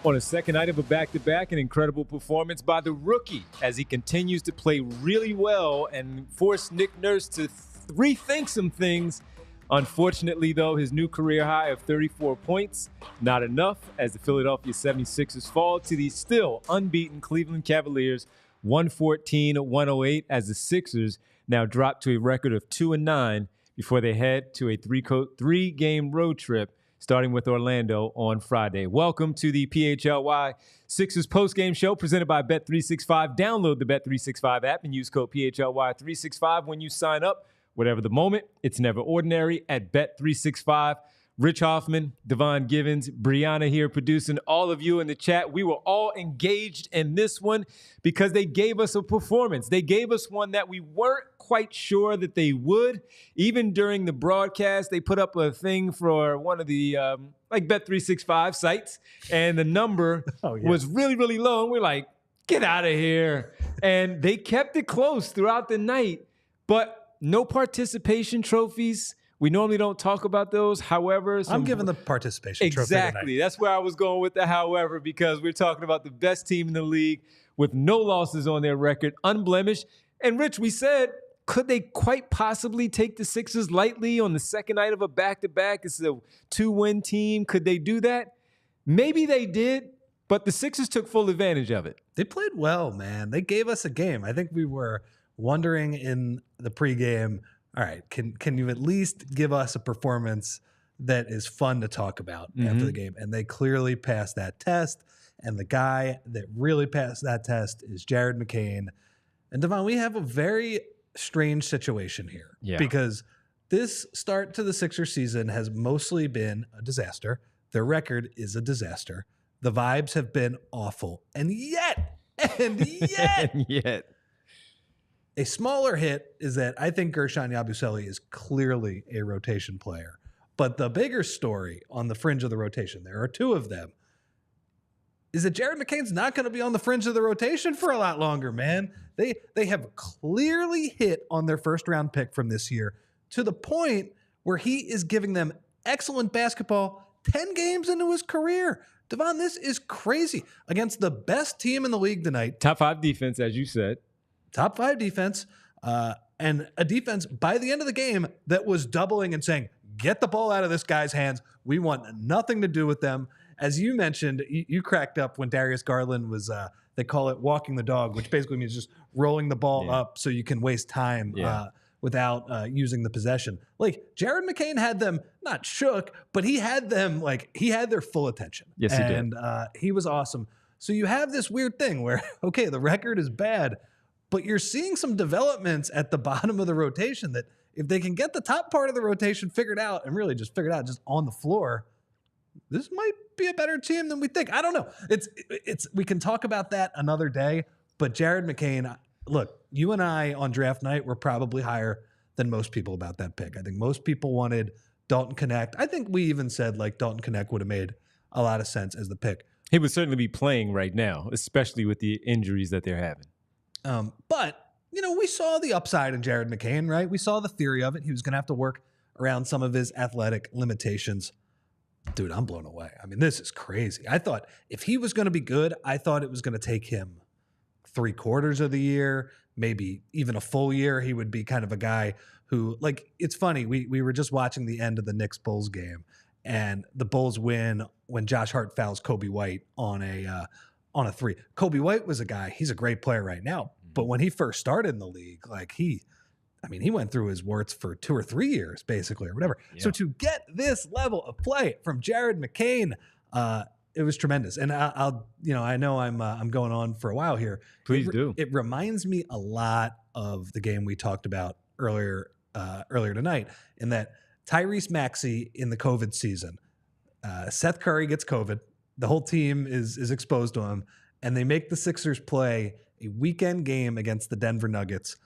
On a second night of a back-to-back, an incredible performance by the rookie as he continues to play really well and force Nick Nurse to rethink some things. Unfortunately, though, his new career high of 34 points, not enough as the Philadelphia 76ers fall to the still unbeaten Cleveland Cavaliers 114-108 as the Sixers now drop to a record of 2-9 before they head to a three-game road trip starting with Orlando on Friday. Welcome to the PHLY Sixers Postgame Show presented by Bet365. Download the Bet365 app and use code PHLY365 when you sign up. Whatever the moment, it's never ordinary at Bet365. Rich Hoffman, Devon Givens, Brianna here producing, all of you in the chat. We were all engaged in this one because they gave us a performance. They gave us one that we weren't quite sure that they would. Even during the broadcast, they put up a thing for one of the Bet365 sites, and the number was really, really low. And we're like, get out of here. And they kept it close throughout the night, but no participation trophies. We normally don't talk about those. However, I'm giving the participation trophy tonight. Exactly. That's where I was going with the however, because we're talking about the best team in the league with no losses on their record, unblemished. And Rich, we said, could they quite possibly take the Sixers lightly on the second night of a back-to-back? It's a 2-win team. Could they do that? Maybe they did, but the Sixers took full advantage of it. They played well, man. They gave us a game. I think we were wondering in the pregame, all right, can you at least give us a performance that is fun to talk about after the game? And they clearly passed that test. And the guy that really passed that test is Jared McCain. And Devon, we have a very strange situation here because this start to the Sixers season has mostly been a disaster. Their record is a disaster. The vibes have been awful. And yet, a smaller hit is that I think Gershon Yabusele is clearly a rotation player. But the bigger story on the fringe of the rotation, there are two of them, is that Jared McCain's not going to be on the fringe of the rotation for a lot longer, man. They have clearly hit on their first-round pick from this year to the point where he is giving them excellent basketball 10 games into his career. Devon, this is crazy. Against the best team in the league tonight. Top 5 defense, as you said. Top 5 defense, and a defense by the end of the game that was doubling and saying, get the ball out of this guy's hands. We want nothing to do with them. As you mentioned, you cracked up when Darius Garland was, they call it walking the dog, which basically means just rolling the ball up so you can waste time without using the possession. Like, Jared McCain had them not shook, but he had them, he had their full attention. Yes, he did. And he was awesome. So you have this weird thing where, okay, the record is bad, but you're seeing some developments at the bottom of the rotation that if they can get the top part of the rotation figured out and really just figured out just on the floor, this might be a better team than we think. I don't know. We can talk about that another day, but Jared McCain, look, you and I on draft night were probably higher than most people about that pick. I think most people wanted Dalton Connect. I think we even said Dalton Connect would have made a lot of sense as the pick. He would certainly be playing right now, especially with the injuries that they're having. But, we saw the upside in Jared McCain, right? We saw the theory of it. He was going to have to work around some of his athletic limitations. Dude, I'm blown away. I mean, this is crazy. I thought if he was going to be good, I thought it was going to take him 3/4 of the year, maybe even a full year. He would be kind of a guy who, it's funny. We were just watching the end of the Knicks-Bulls game, and the Bulls win when Josh Hart fouls Kobe White on a three. Kobe White was a guy, he's a great player right now. But when he first started in the league, he went through his warts for 2 or 3 years, basically, or whatever. Yeah. So to get this level of play from Jared McCain, it was tremendous. And I know I'm going on for a while here. Please do. It reminds me a lot of the game we talked about earlier tonight, in that Tyrese Maxey in the COVID season, Seth Curry gets COVID. The whole team is exposed to him, and they make the Sixers play a weekend game against the Denver Nuggets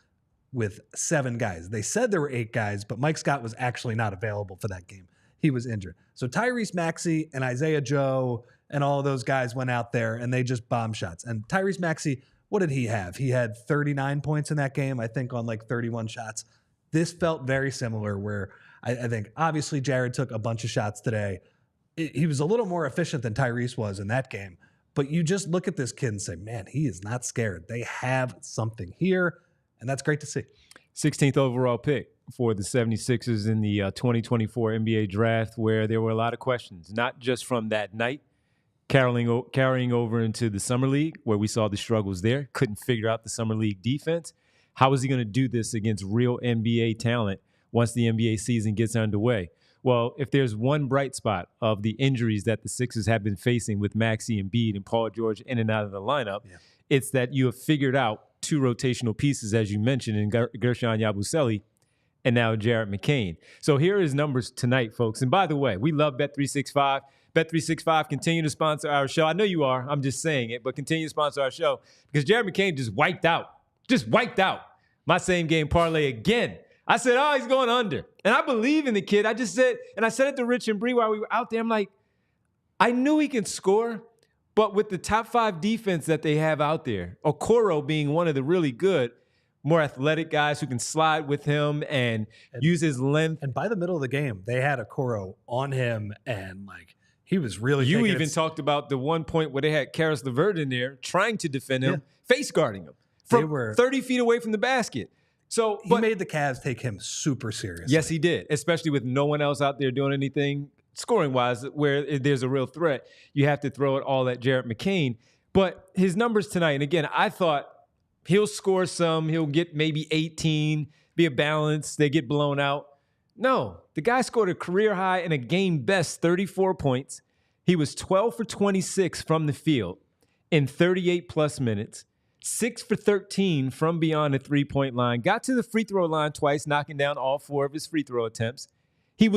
with 7 guys. They said there were 8 guys, but Mike Scott was actually not available for that game. He was injured. So Tyrese Maxey and Isaiah Joe and all of those guys went out there, and they just bombed shots. And Tyrese Maxey, what did he have? He had 39 points in that game, I think, on 31 shots. This felt very similar, where I think obviously Jared took a bunch of shots today. He was a little more efficient than Tyrese was in that game, But you just look at this kid and say, man, he is not scared. They have something here, and that's great to see. 16th overall pick for the 76ers in the 2024 NBA draft, where there were a lot of questions, not just from that night, carrying over into the Summer League, where we saw the struggles there, couldn't figure out the Summer League defense. How is he going to do this against real NBA talent once the NBA season gets underway? Well, if there's one bright spot of the injuries that the Sixers have been facing with Maxey, Embiid, and Paul George in and out of the lineup, it's that you have figured out two rotational pieces, as you mentioned, in Guerschon Yabusele and now Jared McCain. So here are his numbers tonight, folks. And by the way, we love Bet365. Bet365 continue to sponsor our show. I know you are. I'm just saying it, but continue to sponsor our show because Jared McCain just wiped out my same game parlay again. I said, oh, he's going under. And I believe in the kid. I just said, and I said it to Rich and Bree while we were out there, I'm like, I knew he can score, but with the top 5 defense that they have out there, Okoro being one of the really good, more athletic guys who can slide with him and use his length. And by the middle of the game, they had Okoro on him, and like he was really. You even talked about the one point where they had Karis LeVert in there trying to defend him, face guarding him from 30 feet away from the basket. So he made the Cavs take him super seriously. Yes, he did, especially with no one else out there doing anything scoring-wise where there's a real threat. You have to throw it all at Jared McCain. But his numbers tonight, and again, I thought he'll score some. He'll get maybe 18, be a balance. They get blown out. No, the guy scored a career high and a game-best 34 points. He was 12 for 26 from the field in 38-plus minutes. 6 for 13 from beyond the three-point line. Got to the free throw line twice, knocking down all 4 of his free throw attempts. They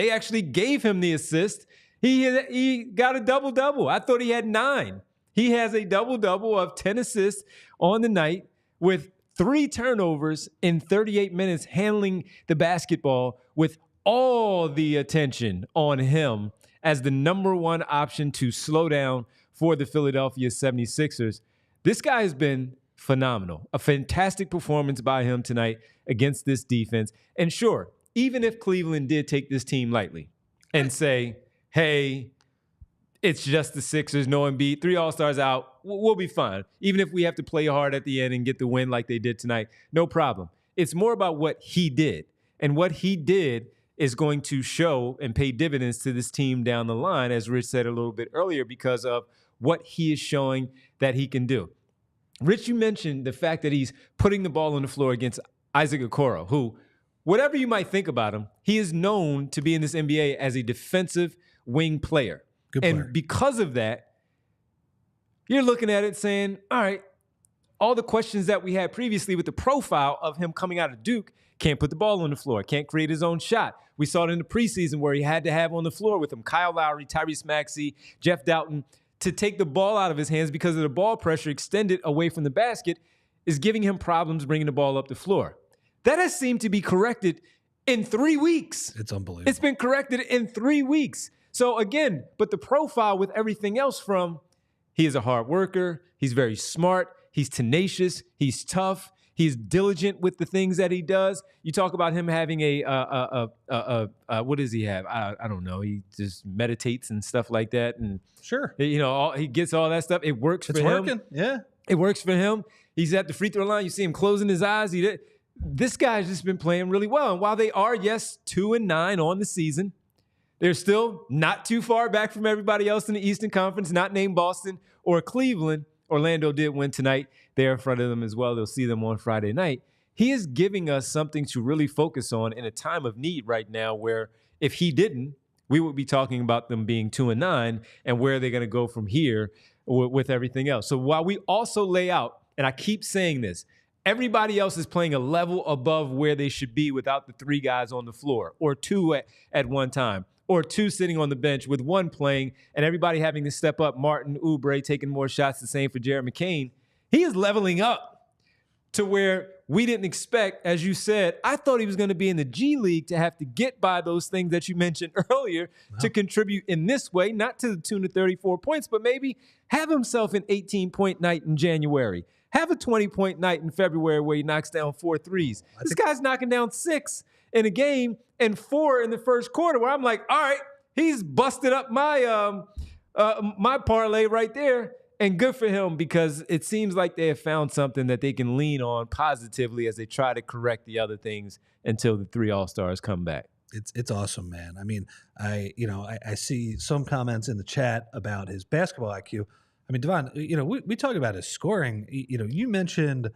actually gave him the assist. He got a double-double. I thought he had 9. He has a double-double of 10 assists on the night with 3 turnovers in 38 minutes, handling the basketball with all the attention on him as the number 1 option to slow down for the Philadelphia 76ers. This guy has been phenomenal. A fantastic performance by him tonight against this defense. And sure, even if Cleveland did take this team lightly and say, hey, it's just the Sixers, no Embiid, 3 All-Stars out, we'll be fine. Even if we have to play hard at the end and get the win like they did tonight, no problem. It's more about what he did. And what he did is going to show and pay dividends to this team down the line, as Rich said a little bit earlier, because of what he is showing that he can do. Rich, you mentioned the fact that he's putting the ball on the floor against Isaac Okoro, who, whatever you might think about him, he is known to be in this NBA as a defensive wing player. Good player. And because of that, you're looking at it saying, all right, all the questions that we had previously with the profile of him coming out of Duke, can't put the ball on the floor, can't create his own shot. We saw it in the preseason where he had to have on the floor with him Kyle Lowry, Tyrese Maxey, Jeff Doughton, to take the ball out of his hands because of the ball pressure extended away from the basket is giving him problems bringing the ball up the floor. That has seemed to be corrected in 3 weeks. It's unbelievable. It's been corrected in 3 weeks. So again, but the profile with everything else from he is a hard worker, he's very smart, he's tenacious, he's tough, he's diligent with the things that he does. You talk about him having what does he have? I don't know. He just meditates and stuff like that. And sure, he gets all that stuff. It works for him. It's working. Yeah, it works for him. He's at the free throw line. You see him closing his eyes. This guy's just been playing really well. And while they are, 2-9 on the season, they're still not too far back from everybody else in the Eastern Conference, not named Boston or Cleveland. Orlando did win tonight. They're in front of them as well. They'll see them on Friday night. He is giving us something to really focus on in a time of need right now where if he didn't, we would be talking about them being 2-9 and where they're going to go from here with everything else. So while we also lay out, and I keep saying this, everybody else is playing a level above where they should be without the 3 guys on the floor or 2 at one time. Or 2 sitting on the bench with 1 playing and everybody having to step up. Martin, Oubre taking more shots, the same for Jared McCain. He is leveling up to where we didn't expect, as you said. I thought he was going to be in the G League to have to get by those things that you mentioned earlier to contribute in this way, not to the tune of 34 points, but maybe have himself an 18-point night in January. Have a 20-point night in February where he knocks down 4 threes. This guy's knocking down 6 in a game and 4 in the first quarter where I'm like, all right, he's busted up my my parlay right there. And good for him, because it seems like they have found something that they can lean on positively as they try to correct the other things until the 3 All-Stars come back. It's awesome, man. I mean, I see some comments in the chat about his basketball IQ. I mean, Devon, we talk about his scoring. You mentioned,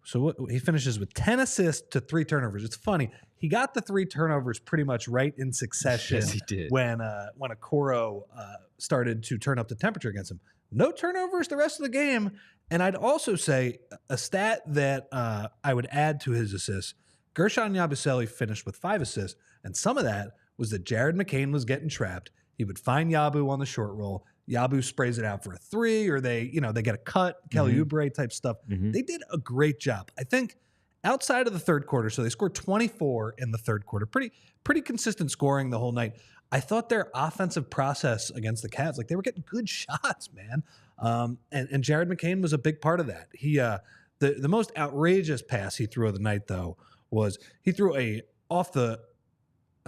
so he finishes with 10 assists to 3 turnovers. It's funny. He got the 3 turnovers pretty much right in succession. Yes, he did. When Okoro started to turn up the temperature against him. No turnovers the rest of the game. And I'd also say a stat that I would add to his assists, Gershon Yabusele finished with 5 assists, and some of that was that Jared McCain was getting trapped. He would find Yabu on the short roll. Yabu sprays it out for a 3, or they get a cut, Kelly Oubre type stuff. They did a great job. I think outside of the third quarter, so they scored 24 in the third quarter, pretty consistent scoring the whole night. I thought their offensive process against the Cavs, like they were getting good shots, man. And Jared McCain was a big part of that. He the most outrageous pass he threw of the night, though, was he threw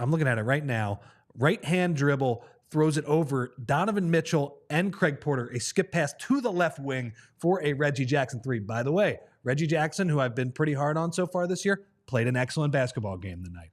I'm looking at it right now, right hand dribble, throws it over Donovan Mitchell and Craig Porter, a skip pass to the left wing for a Reggie Jackson 3. By the way, Reggie Jackson, who I've been pretty hard on so far this year, played an excellent basketball game tonight.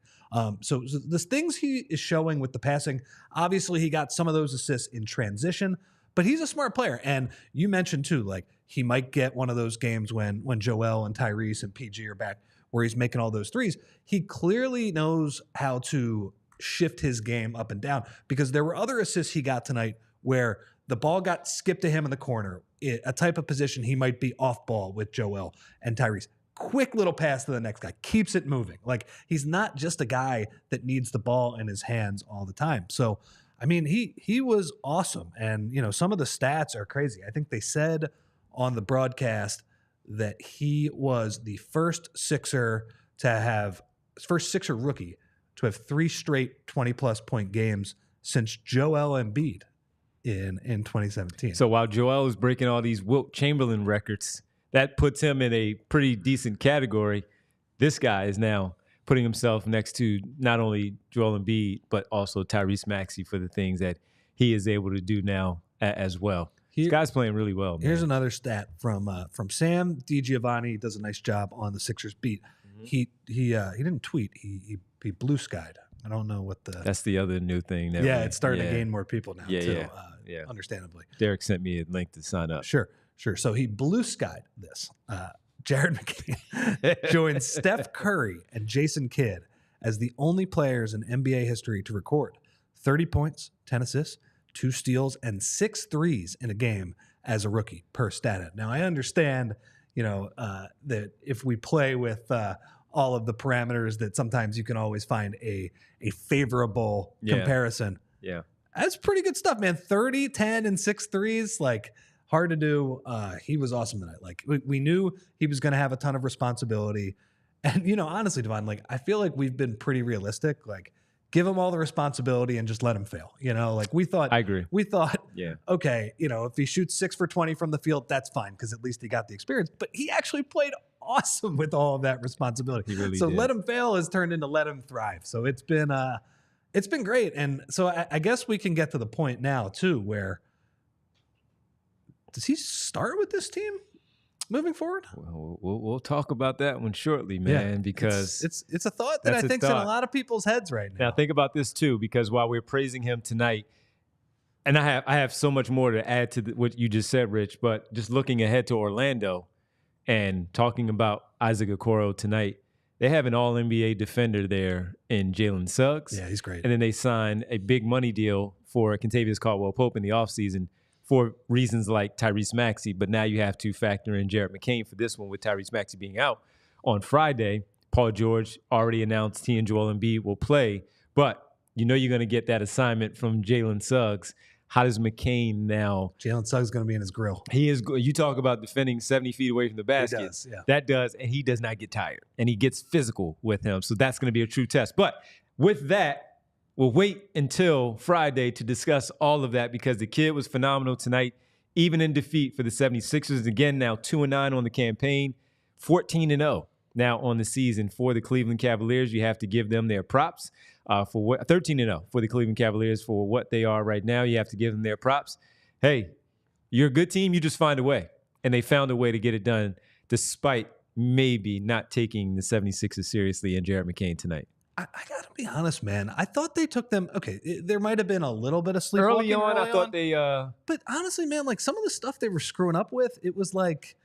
So the things he is showing with the passing, obviously he got some of those assists in transition, but he's a smart player. And you mentioned too, like he might get one of those games when Joel and Tyrese and PG are back where he's making all those threes. He clearly knows how to shift his game up and down, because there were other assists he got tonight where the ball got skipped to him in the corner, a type of position he might be off ball with Joel and Tyrese. Quick little pass to the next guy, keeps it moving. Like he's not just a guy that needs the ball in his hands all the time. So, I mean, he was awesome. And, some of the stats are crazy. I think they said on the broadcast that he was the first Sixer rookie to have 3 straight 20-plus point games since Joel Embiid in 2017. So while Joel is breaking all these Wilt Chamberlain records, that puts him in a pretty decent category. This guy is now putting himself next to not only Joel Embiid, but also Tyrese Maxey for the things that he is able to do now as well. This guy's playing really well, man. Here's another stat from Sam DiGiovanni. Does a nice job on the Sixers beat. He didn't tweet. He blue skied. I don't know what That's the other new thing. It's starting to gain more people now too. Understandably. Derek sent me a link to sign up. Sure. So he blue skied this. Jared McCain joined Steph Curry and Jason Kidd as the only players in NBA history to record 30 points, 10 assists, 2 steals, and 6 threes in a game as a rookie per stat. Now, I understand, that if we play with all of the parameters, that sometimes you can always find a favorable comparison. Yeah. That's pretty good stuff, man. 30, 10, and 6 threes, like hard to do. He was awesome tonight. Like we knew he was going to have a ton of responsibility. And, honestly, Devon, like I feel like we've been pretty realistic. Like give him all the responsibility and just let him fail. Like we thought. I agree. We thought, okay, if he shoots 6 for 20 from the field, that's fine because at least he got the experience. But he actually played awesome with all of that responsibility. He really so did. Let him fail has turned into let him thrive. So it's been great. And so I guess we can get to the point now too where does he start with this team moving forward? Well, we'll talk about that one shortly, man, because it's a thought that I think's in a lot of people's heads right now. Now think about this too, because while we're praising him tonight, and I have so much more to add to what you just said, Rich, but just looking ahead to Orlando and talking about Isaac Okoro tonight, they have an all-NBA defender there in Jalen Suggs. Yeah, he's great. And then they signed a big money deal for Kentavious Caldwell-Pope in the offseason for reasons like Tyrese Maxey, but now you have to factor in Jared McCain for this one with Tyrese Maxey being out. On Friday, Paul George already announced he and Joel Embiid will play, but you're going to get that assignment from Jalen Suggs. How does McCain now? Jalen Suggs is going to be in his grill. He is. You talk about defending 70 feet away from the basket. He does, yeah. That does, and he does not get tired, and he gets physical with him. So that's going to be a true test. But with that, we'll wait until Friday to discuss all of that because the kid was phenomenal tonight, even in defeat for the 76ers. Again, now 2-9 on the campaign, 14-0 now on the season for the Cleveland Cavaliers. You have to give them their props for what 13-0 for the Cleveland Cavaliers for what they are right now. You have to give them their props. hey, you're a good team. You just find a way. And they found a way to get it done despite maybe not taking the 76ers seriously and Jared McCain tonight. I got to be honest, man. I thought they took them. Okay, there might have been a little bit of sleepwalking Early on, I thought they. But honestly, man, like some of the stuff they were screwing up with, it was like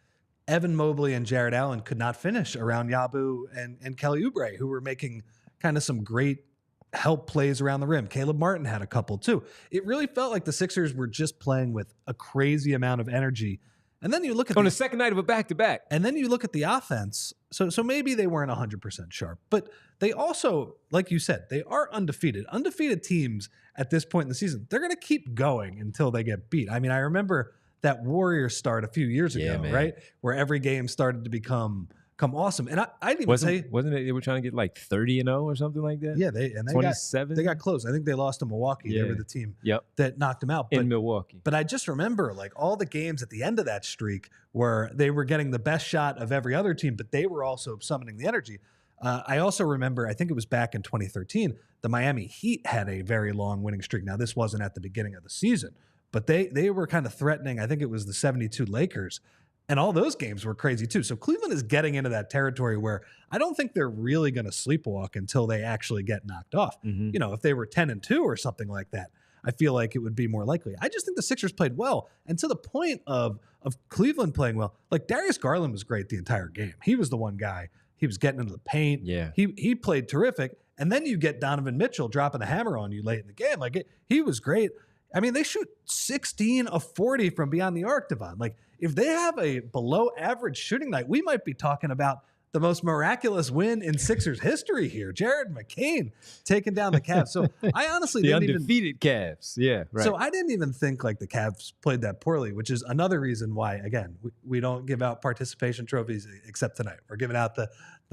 Evan Mobley and Jared Allen could not finish around Yabu and Kelly Oubre, who were making kind of some great help plays around the rim. Caleb Martin had a couple too. It really felt like the Sixers were just playing with a crazy amount of energy. And then you look at on the second night of a back-to-back. And then you look at the offense. So maybe they weren't 100% sharp, but they also, like you said, they are undefeated. Undefeated teams at this point in the season, they're going to keep going until they get beat. I mean, I remember that Warriors start a few years ago, right? Where every game started to become awesome. And I didn't even say, wasn't it they were trying to get like 30-0 or something like that? Yeah, they 27. They got close. I think they lost to Milwaukee. Yeah. They were the team that knocked them out in Milwaukee. But I just remember like all the games at the end of that streak where they were getting the best shot of every other team, but they were also summoning the energy. I also remember, I think it was back in 2013, the Miami Heat had a very long winning streak. Now, this wasn't at the beginning of the season, but they were kind of threatening. I think it was the 72 Lakers. And all those games were crazy too. So Cleveland is getting into that territory where I don't think they're really going to sleepwalk until they actually get knocked off. Mm-hmm. You know, if they were 10-2 or something like that, I feel like it would be more likely. I just think the Sixers played well. And to the point of Cleveland playing well, like Darius Garland was great the entire game. He was the one guy. He was getting into the paint. Yeah. He played terrific. And then you get Donovan Mitchell dropping the hammer on you late in the game. Like he was great. I mean, they shoot 16 of 40 from beyond the arc, Devon. Like, if they have a below average shooting night, we might be talking about the most miraculous win in Sixers history here. Jared McCain taking down the Cavs. So I honestly the didn't undefeated Cavs. Yeah, right. So I didn't even think like the Cavs played that poorly, which is another reason why, again, we don't give out participation trophies except tonight. We're giving out the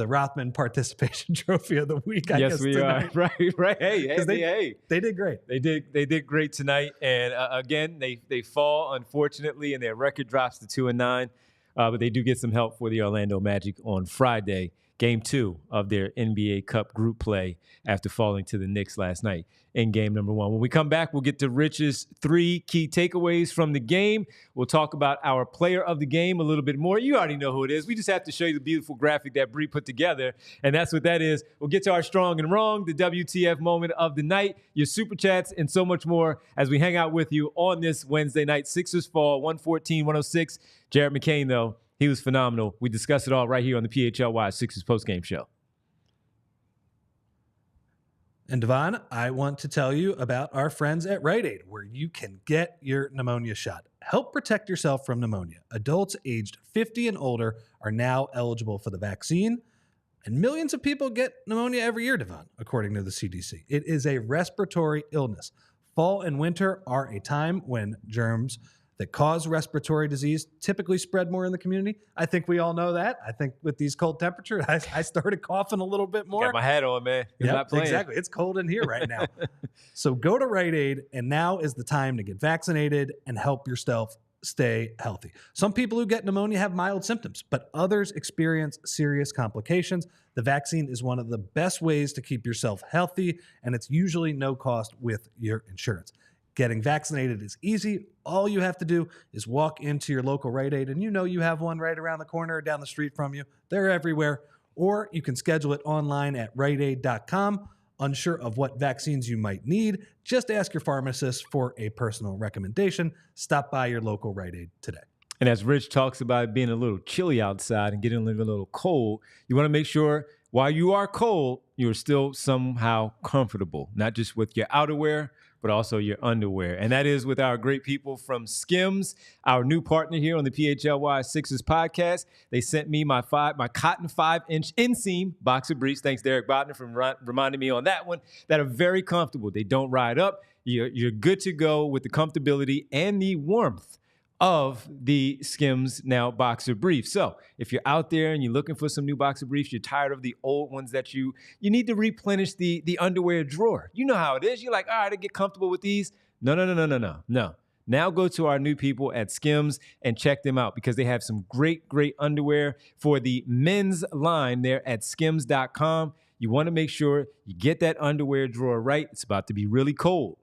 Rothman participation trophy of the week. I guess we tonight. are. Right. Hey, they did great. They did great tonight. And again, they fall unfortunately, and their record drops to 2-9. But they do get some help for the Orlando Magic on Friday, Game 2 of their NBA Cup group play after falling to the Knicks last night in game number 1. When we come back, we'll get to Rich's 3 key takeaways from the game. We'll talk about our player of the game a little bit more. You already know who it is. We just have to show you the beautiful graphic that Bree put together, and that's what that is. We'll get to our strong and wrong, the WTF moment of the night, your super chats, and so much more as we hang out with you on this Wednesday night. Sixers fall 114-106. Jared McCain, though, he was phenomenal. We discuss it all right here on the PHLY Sixers Postgame Show. And Devon, I want to tell you about our friends at Rite Aid, where you can get your pneumonia shot. Help protect yourself from pneumonia. Adults aged 50 and older are now eligible for the vaccine, and millions of people get pneumonia every year, Devon, according to the CDC. It is a respiratory illness. Fall and winter are a time when germs that cause respiratory disease typically spread more in the community. I think we all know that. I think with these cold temperatures, I started coughing a little bit more. Got my hat on, man. Yeah, exactly. It's cold in here right now. So go to Rite Aid, and now is the time to get vaccinated and help yourself stay healthy. Some people who get pneumonia have mild symptoms, but others experience serious complications. The vaccine is one of the best ways to keep yourself healthy, and it's usually no cost with your insurance. Getting vaccinated is easy. All you have to do is walk into your local Rite Aid, and you know you have one right around the corner or down the street from you. They're everywhere. Or you can schedule it online at riteaid.com. Unsure of what vaccines you might need? Just ask your pharmacist for a personal recommendation. Stop by your local Rite Aid today. And as Rich talks about it being a little chilly outside and getting a little cold, you want to make sure while you are cold, you're still somehow comfortable, not just with your outerwear, but also your underwear. And that is with our great people from Skims, our new partner here on the PHLY Sixers podcast. They sent me my cotton 5-inch inseam boxer briefs. Thanks, Derek Bodner, for reminding me on that one, that are very comfortable. They don't ride up. You're good to go with the comfortability and the warmth of the Skims Now boxer briefs. So if you're out there and you're looking for some new boxer briefs, you're tired of the old ones that you need to replenish the underwear drawer. You know how it is. You're like, all right, I get comfortable with these. No. Now go to our new people at Skims and check them out because they have some great underwear for the men's line there at skims.com. You want to make sure you get that underwear drawer right. It's about to be really cold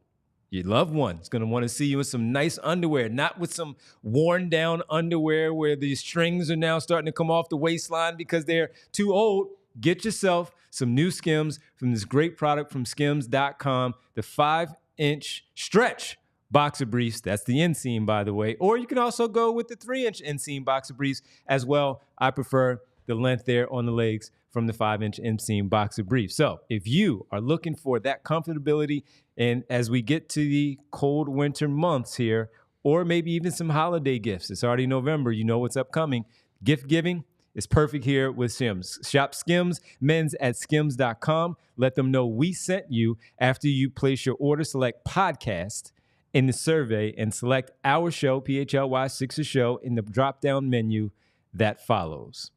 Your loved one is going to want to see you in some nice underwear, not with some worn down underwear where the strings are now starting to come off the waistline because they're too old. Get yourself some new Skims from this great product from skims.com, the 5-inch stretch boxer briefs. That's the inseam, by the way. Or you can also go with the 3-inch inseam boxer briefs as well. I prefer the length there on the legs from the 5-inch inseam boxer brief. So if you are looking for that comfortability, and as we get to the cold winter months here, or maybe even some holiday gifts, it's already November, you know what's upcoming. Gift giving is perfect here with Skims. Shop Skims men's at skims.com. Let them know we sent you after you place your order. Select podcast in the survey and select our show, PHLY Sixers Show, in the drop-down menu that follows.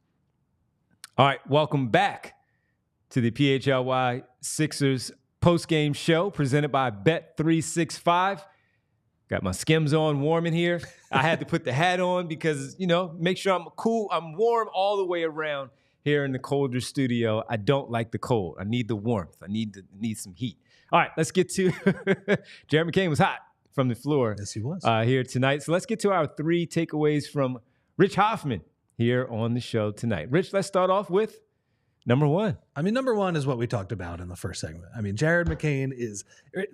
All right, welcome back to the PHLY Sixers Postgame Show presented by Bet365. Got my Skims on, warm in here. I had to put the hat on because, make sure I'm cool. I'm warm all the way around here in the colder studio. I don't like the cold. I need the warmth. I need some heat. All right, let's get to Jared McCain was hot from the floor. Yes, he was. Here tonight. So let's get to our 3 takeaways from Rich Hoffman here on the show tonight. Rich, let's start off with number 1. Number 1 is what we talked about in the first segment. Jared McCain is,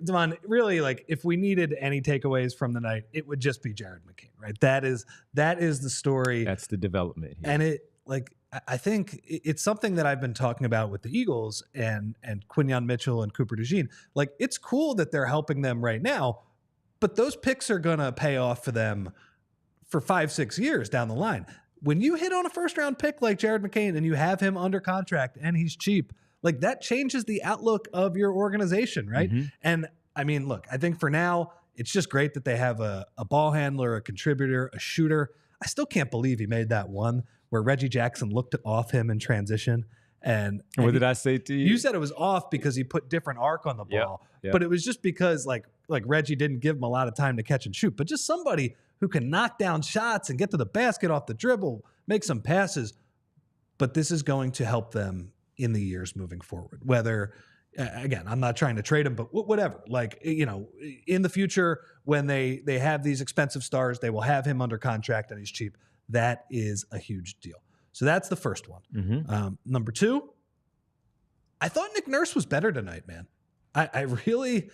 Devon, really, like, if we needed any takeaways from the night, it would just be Jared McCain, right? That is the story. That's the development here. And I think it's something that I've been talking about with the Eagles and Quinyon Mitchell and Cooper DeJean. Like, it's cool that they're helping them right now, but those picks are going to pay off for them for 5-6 years down the line. When you hit on a first-round pick like Jared McCain and you have him under contract and he's cheap, like, that changes the outlook of your organization, right? Mm-hmm. And, look, I think for now, it's just great that they have a ball handler, a contributor, a shooter. I still can't believe he made that one where Reggie Jackson looked off him in transition. And what did I say to you? You said it was off because he put different arc on the ball. Yep. But it was just because, like Reggie didn't give him a lot of time to catch and shoot. But just somebody who can knock down shots and get to the basket off the dribble, make some passes. But this is going to help them in the years moving forward. Whether, again, I'm not trying to trade him, but whatever. Like, in the future, when they have these expensive stars, they will have him under contract and he's cheap. That is a huge deal. So that's the first one. Mm-hmm. Number 2, I thought Nick Nurse was better tonight, man. I really,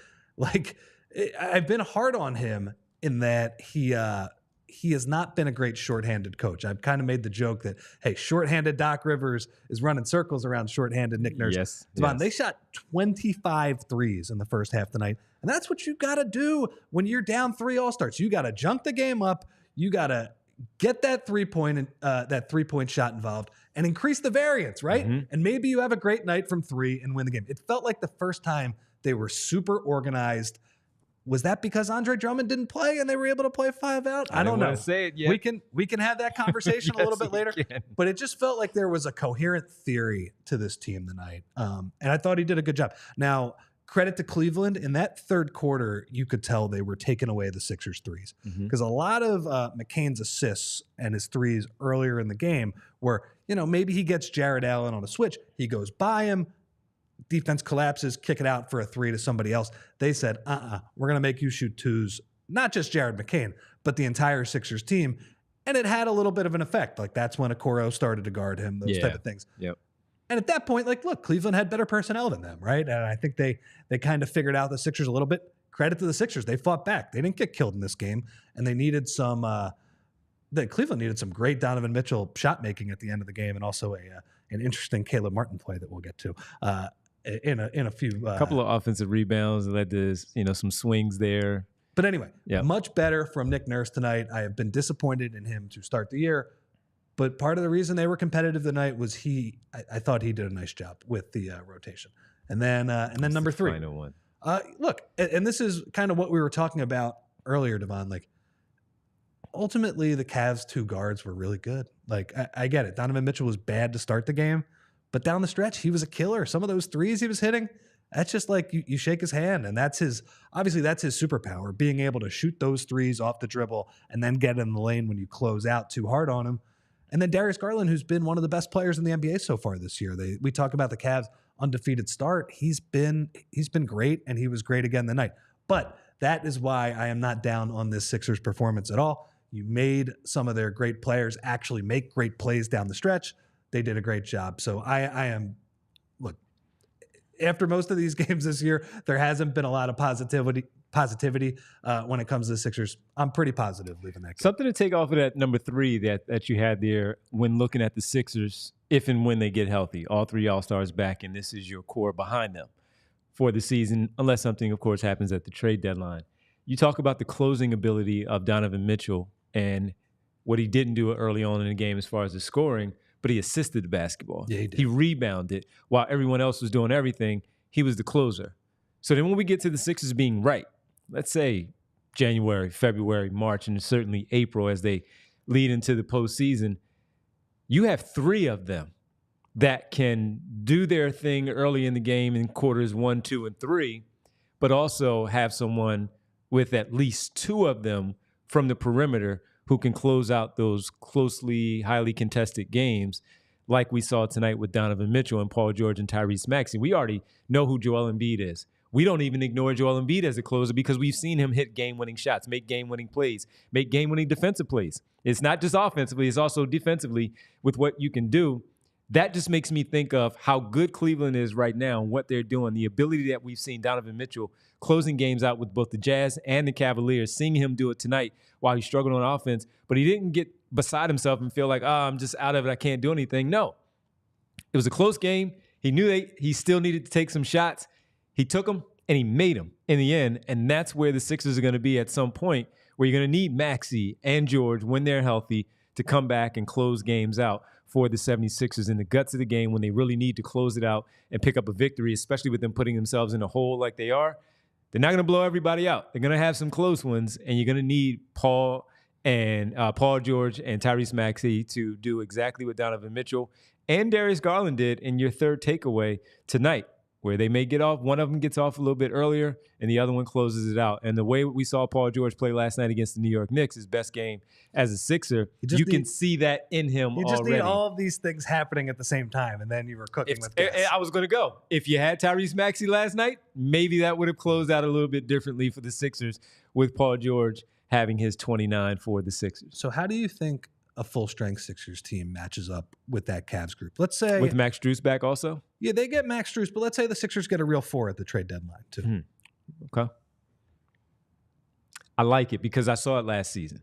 I've been hard on him in that he has not been a great shorthanded coach. I've kind of made the joke that, hey, shorthanded Doc Rivers is running circles around shorthanded Nick Nurse. Yes. Devon, they shot 25 threes in the first half tonight. And that's what you got to do when you're down 3 All-Stars. You got to jump the game up. You got to get that three-point shot involved and increase the variance, right? Mm-hmm. And maybe you have a great night from 3 and win the game. It felt like the first time they were super organized. Was that because Andre Drummond didn't play and they were able to play 5 out? I don't know. Say it yet. We can have that conversation yes, a little bit later. But it just felt like there was a coherent theory to this team tonight. And I thought he did a good job. Now, credit to Cleveland. In that third quarter, you could tell they were taking away the Sixers' threes. Because a lot of McCain's assists and his threes earlier in the game were, maybe he gets Jared Allen on a switch. He goes by him. Defense collapses, kick it out for a 3 to somebody else. They said, we're going to make you shoot 2s, not just Jared McCain, but the entire Sixers team. And it had a little bit of an effect. Like, that's when Okoro started to guard him, those type of things. Yep. And at that point, look, Cleveland had better personnel than them, right? And I think they kind of figured out the Sixers a little bit. Credit to the Sixers. They fought back. They didn't get killed in this game. And they needed Cleveland needed some great Donovan Mitchell shot making at the end of the game, and also an interesting Caleb Martin play that we'll get to. In a few couple of offensive rebounds led to some swings there. But anyway, much better from Nick Nurse tonight. I have been disappointed in him to start the year, but part of the reason they were competitive tonight was I thought he did a nice job with the rotation. And then number 3, final one. Look, and this is kind of what we were talking about earlier, Devon. Like, ultimately, the Cavs' 2 guards were really good. Like, I get it. Donovan Mitchell was bad to start the game. But down the stretch, he was a killer. Some of those threes he was hitting, that's just like you shake his hand. And that's his superpower, being able to shoot those threes off the dribble and then get in the lane when you close out too hard on him. And then Darius Garland, who's been one of the best players in the NBA so far this year. We talk about the Cavs' undefeated start. He's been great, and he was great again tonight. But That is why I am not down on this Sixers performance at all. You made some of their great players actually make great plays down the stretch. They did a great job. So I am, look, after most of these games this year, there hasn't been a lot of positivity when it comes to the Sixers. I'm pretty positive leaving that game. Something to take off of that number 3 that you had there when looking at the Sixers, if and when they get healthy. All 3 All-Stars back, and this is your core behind them for the season, unless something, of course, happens at the trade deadline. You talk about the closing ability of Donovan Mitchell and what he didn't do early on in the game as far as the scoring, but he assisted the basketball. Yeah, he did. He rebounded. While everyone else was doing everything, he was the closer. So then when we get to the Sixers being right, let's say January, February, March, and certainly April as they lead into the postseason, you have 3 of them that can do their thing early in the game in quarters 1, 2, and 3, but also have someone with at least 2 of them from the perimeter who can close out those closely, highly contested games like we saw tonight with Donovan Mitchell and Paul George and Tyrese Maxey. We already know who Joel Embiid is. We don't even ignore Joel Embiid as a closer because we've seen him hit game-winning shots, make game-winning plays, make game-winning defensive plays. It's not just offensively, it's also defensively with what you can do. That just makes me think of how good Cleveland is right now and what they're doing, the ability that we've seen Donovan Mitchell closing games out with both the Jazz and the Cavaliers, seeing him do it tonight while he struggled on offense, but he didn't get beside himself and feel like, I'm just out of it, I can't do anything. No. It was a close game. He knew he still needed to take some shots. He took them, and he made them in the end, and that's where the Sixers are going to be at some point, where you're going to need Maxey and George, when they're healthy, to come back and close games out for the 76ers in the guts of the game when they really need to close it out and pick up a victory, especially with them putting themselves in a hole like they are. They're not going to blow everybody out. They're going to have some close ones, and you're going to need Paul George and Tyrese Maxey to do exactly what Donovan Mitchell and Darius Garland did in your third takeaway tonight, where they may get off. One of them gets off a little bit earlier, and the other one closes it out. And the way we saw Paul George play last night against the New York Knicks, his best game as a Sixer, you can see that in him already. You just need all of these things happening at the same time, and then you were cooking with gas. I was going to go. If you had Tyrese Maxey last night, maybe that would have closed out a little bit differently for the Sixers with Paul George having his 29 for the Sixers. So how do you think a full-strength Sixers team matches up with that Cavs group? Let's say with Max Strus back also? Yeah, they get Max Strus, but let's say the Sixers get a real 4 at the trade deadline too. Mm-hmm. Okay. I like it because I saw it last season.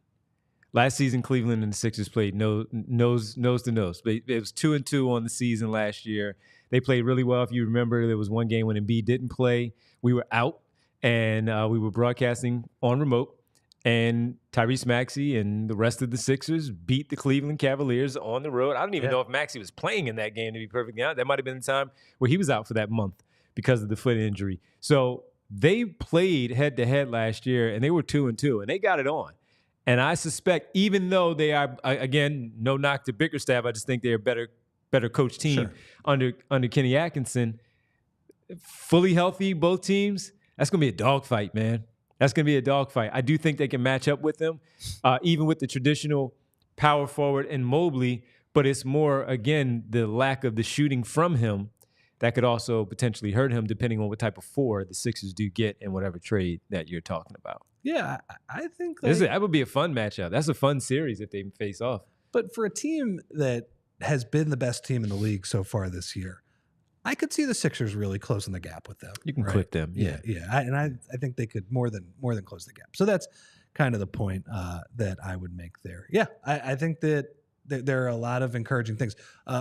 Last season, Cleveland and the Sixers played nose to nose. It was 2-2 on the season last year. They played really well. If you remember, there was one game when Embiid didn't play. We were out, and we were broadcasting on remote. And Tyrese Maxey and the rest of the Sixers beat the Cleveland Cavaliers on the road. I don't even know if Maxey was playing in that game, to be perfectly honest. That might have been the time where he was out for that month because of the foot injury. So they played head-to-head last year, and they were 2-2, and they got it on. And I suspect, even though they are, again, no knock to Bickerstaff, I just think they're a better coach team under Kenny Atkinson. Fully healthy, both teams, that's going to be a dogfight, man. That's going to be a dogfight. I do think they can match up with them, even with the traditional power forward and Mobley, but it's more, again, the lack of the shooting from him that could also potentially hurt him depending on what type of 4 the Sixers do get in whatever trade that you're talking about. Yeah, I think that would be a fun matchup. That's a fun series if they face off. But for a team that has been the best team in the league so far this year, I could see the Sixers really closing the gap with them. You can clip them. Yeah. I think they could more than close the gap. So that's kind of the point that I would make there. Yeah, I think that there are a lot of encouraging things.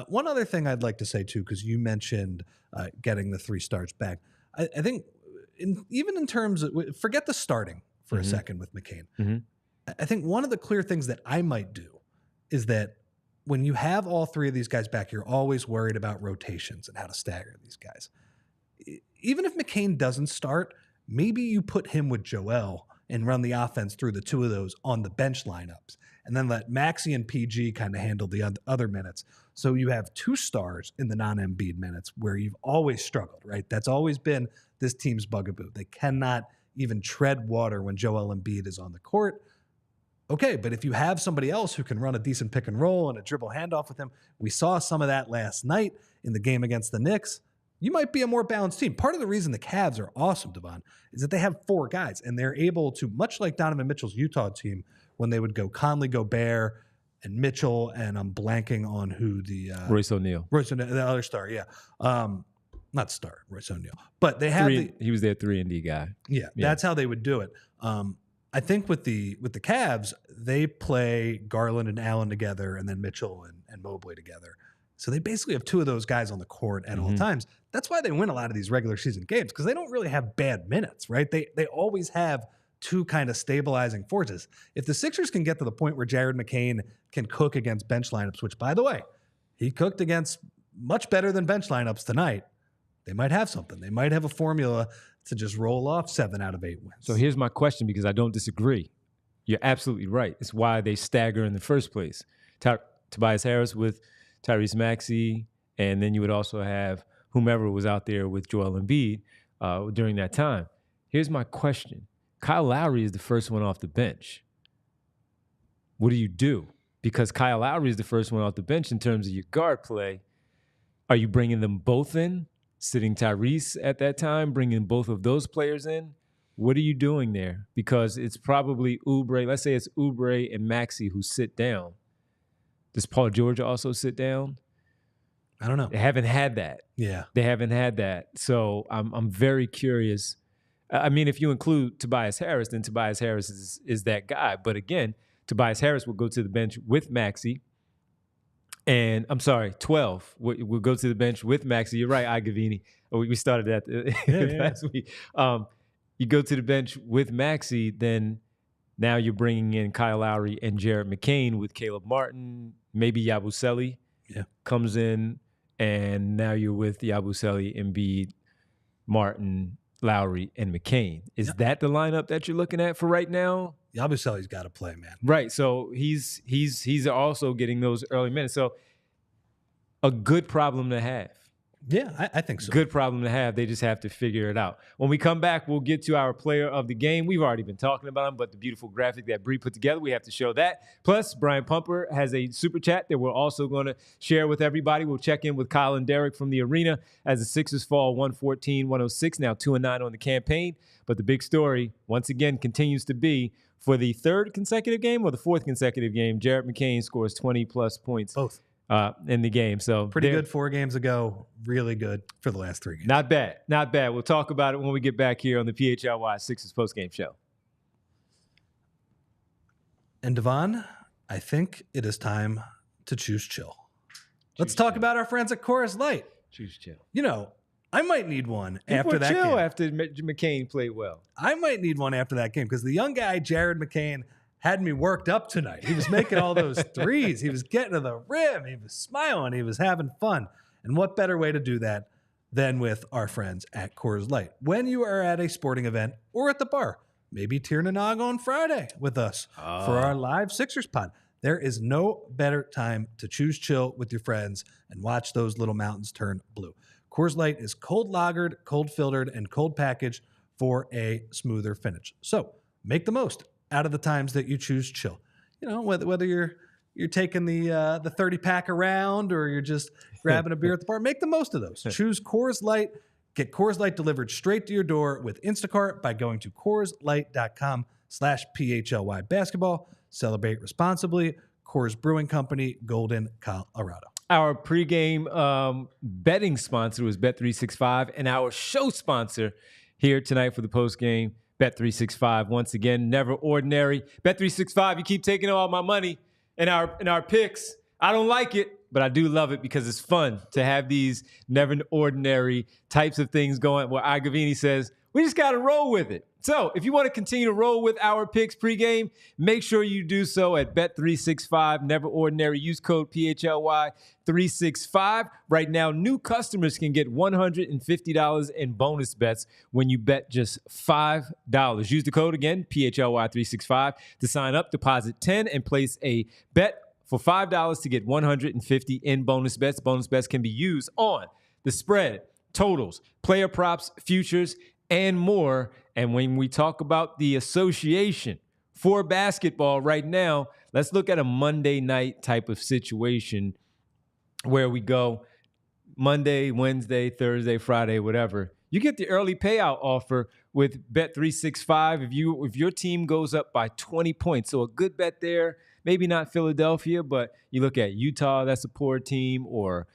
One other thing I'd like to say, too, because you mentioned getting the 3 stars back. I think even in terms of – forget the starting for a second with McCain. Mm-hmm. I think one of the clear things that I might do is that when you have all 3 of these guys back, you're always worried about rotations and how to stagger these guys. Even if McCain doesn't start, maybe you put him with Joel and run the offense through the 2 of those on the bench lineups, and then let Maxey and PG kind of handle the other minutes. So you have 2 stars in the non-Embiid minutes where you've always struggled, right? That's always been this team's bugaboo. They cannot even tread water when Joel Embiid is on the court. Okay, but if you have somebody else who can run a decent pick and roll and a dribble handoff with him, we saw some of that last night in the game against the Knicks. you might be a more balanced team. Part of the reason the Cavs are awesome, Devon, is that they have 4 guys, and they're able to, much like Donovan Mitchell's Utah team, when they would go Conley, Gobert, and Mitchell, and I'm blanking on who the Royce O'Neal, the other star, yeah, not star, Royce O'Neal, but they have he was their 3-and-D guy. Yeah, that's how they would do it. I think with the Cavs, they play Garland and Allen together, and then Mitchell and Mobley together. So they basically have 2 of those guys on the court at all times. That's why they win a lot of these regular season games, because they don't really have bad minutes, right? They always have 2 kind of stabilizing forces. If the Sixers can get to the point where Jared McCain can cook against bench lineups, which, by the way, he cooked against much better than bench lineups tonight, they might have something. They might have a formula to just roll off 7 out of 8 wins. So here's my question, because I don't disagree. You're absolutely right. It's why they stagger in the first place. Tobias Harris with Tyrese Maxey, and then you would also have whomever was out there with Joel Embiid during that time. Here's my question. Kyle Lowry is the first one off the bench. What do you do? Because Kyle Lowry is the first one off the bench in terms of your guard play. Are you bringing them both in? Sitting Tyrese at that time, bringing both of those players in? What are you doing there? Because it's probably Oubre. Let's say it's Oubre and Maxey who sit down. Does Paul George also sit down? I don't know. They haven't had that. Yeah. They haven't had that. So I'm very curious. I mean, if you include Tobias Harris, then Tobias Harris is that guy. But again, Tobias Harris will go to the bench with Maxey. And I'm sorry, 12. We'll go to the bench with Maxey. You're right, Agavini. We started that last week. You go to the bench with Maxey, then now you're bringing in Kyle Lowry and Jared McCain with Caleb Martin. Maybe Yabusele comes in, and now you're with Yabusele, Embiid, Martin, Lowry, and McCain. Is that the lineup that you're looking at for right now? Yabusele's got to play, man. Right. So he's also getting those early minutes. So a good problem to have. Yeah, I think so. Good problem to have. They just have to figure it out. When we come back, we'll get to our player of the game. We've already been talking about him, but the beautiful graphic that Bree put together, we have to show that. Plus, Brian Pumper has a super chat that we're also going to share with everybody. We'll check in with Kyle and Derek from the arena as the Sixers fall 114-106, now 2-9 on the campaign. But the big story, once again, continues to be for the 3rd consecutive game or the 4th consecutive game, Jared McCain scores 20-plus points. Both. In the game. So pretty good 4 games ago. Really good for the last 3 games. Not bad. Not bad. We'll talk about it when we get back here on the PHLY Sixers Postgame Show. And Devon, I think it is time to choose chill. Let's talk about our friends at Coors Light. Choose chill. You know, I might need one after that game. After McCain played well. I might need one after that game because the young guy, Jared McCain, had me worked up tonight. He was making all those threes. He was getting to the rim. He was smiling. He was having fun. And what better way to do that than with our friends at Coors Light? When you are at a sporting event or at the bar, maybe Tirnanog on Friday with us for our live Sixers pod. There is no better time to choose chill with your friends and watch those little mountains turn blue. Coors Light is cold lagered, cold filtered, and cold packaged for a smoother finish. So make the most out of the times that you choose chill. You know, whether you're taking the 30-pack around or you're just grabbing a beer at the bar, make the most of those. Choose Coors Light. Get Coors Light delivered straight to your door with Instacart by going to CoorsLight.com/PHLY basketball. Celebrate responsibly. Coors Brewing Company, Golden, Colorado. Our pregame betting sponsor was Bet365, and our show sponsor here tonight for the postgame, Bet365. Once again, never ordinary. Bet365, you keep taking all my money in our picks. I don't like it, but I do love it because it's fun to have these never ordinary types of things going. Where Agavini says, we just got to roll with it. So if you want to continue to roll with our picks pregame, make sure you do so at Bet365. Never ordinary. Use code PHLY365. Right now, new customers can get $150 in bonus bets when you bet just $5. Use the code again, PHLY365, to sign up, deposit $10, and place a bet for $5 to get $150 in bonus bets. Bonus bets can be used on the spread, totals, player props, futures, and more. And when we talk about the association for basketball right now, let's look at a Monday night type of situation where we go. Monday, Wednesday, Thursday, Friday, whatever, you get the early payout offer with Bet365 if your team goes up by 20 points. So a good bet there. Maybe not Philadelphia, but you look at Utah, that's a poor team, or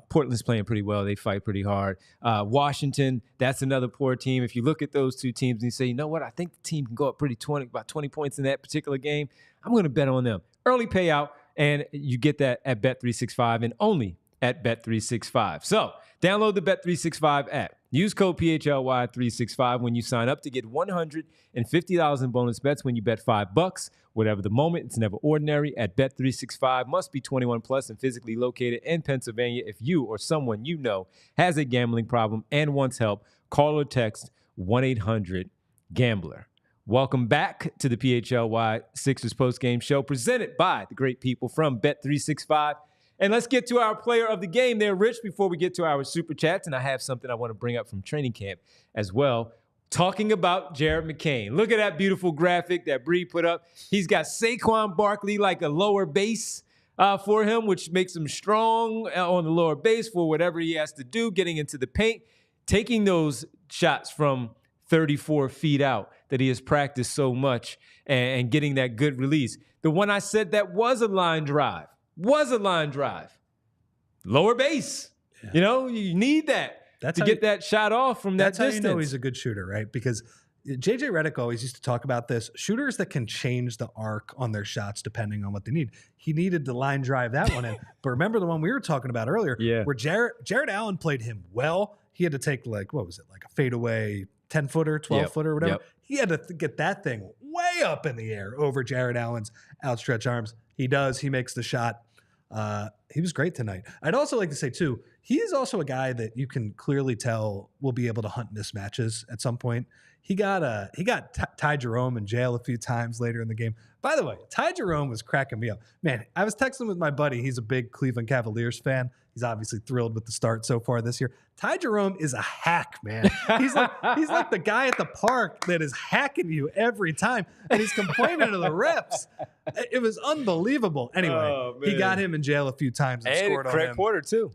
Portland's playing pretty well. They fight pretty hard. Washington, that's another poor team. If you look at those two teams and you say, you know what, I think the team can go up about 20 points in that particular game, I'm going to bet on them. Early payout, and you get that at Bet365 and only at Bet365. So download the Bet365 app. Use code PHLY365 when you sign up to get $150 in bonus bets when you bet $5. Whatever the moment, it's never ordinary. At Bet365, must be 21 plus and physically located in Pennsylvania. If you or someone you know has a gambling problem and wants help, call or text 1-800-GAMBLER. Welcome back to the PHLY Sixers Postgame Show presented by the great people from Bet365. And let's get to our player of the game there, Rich, before we get to our super chats. And I have something I want to bring up from training camp as well. Talking about Jared McCain. Look at that beautiful graphic that Bree put up. He's got Saquon Barkley like a lower base for him, which makes him strong on the lower base for whatever he has to do, getting into the paint, taking those shots from 34 feet out that he has practiced so much and getting that good release. The one I said that was a line drive. Lower base. Yeah. You know, you need that to get that shot off from that distance. That's how you know he's a good shooter, right? Because JJ Redick always used to talk about this. Shooters that can change the arc on their shots depending on what they need. He needed to line drive that one in. But remember the one we were talking about earlier where Jared Allen played him well. He had to take like a fadeaway 10-footer, 12-footer, whatever. Yep. He had to get that thing way up in the air over Jared Allen's outstretched arms. He does. He makes the shot. He was great tonight. I'd also like to say, too, he is also a guy that you can clearly tell will be able to hunt mismatches at some point. He got Ty Jerome in jail a few times later in the game. By the way, Ty Jerome was cracking me up. Man, I was texting with my buddy. He's a big Cleveland Cavaliers fan. He's obviously thrilled with the start so far this year. Ty Jerome is a hack, man. He's like the guy at the park that is hacking you every time, and he's complaining to the refs. It was unbelievable. Anyway, he got him in jail a few times and scored on him.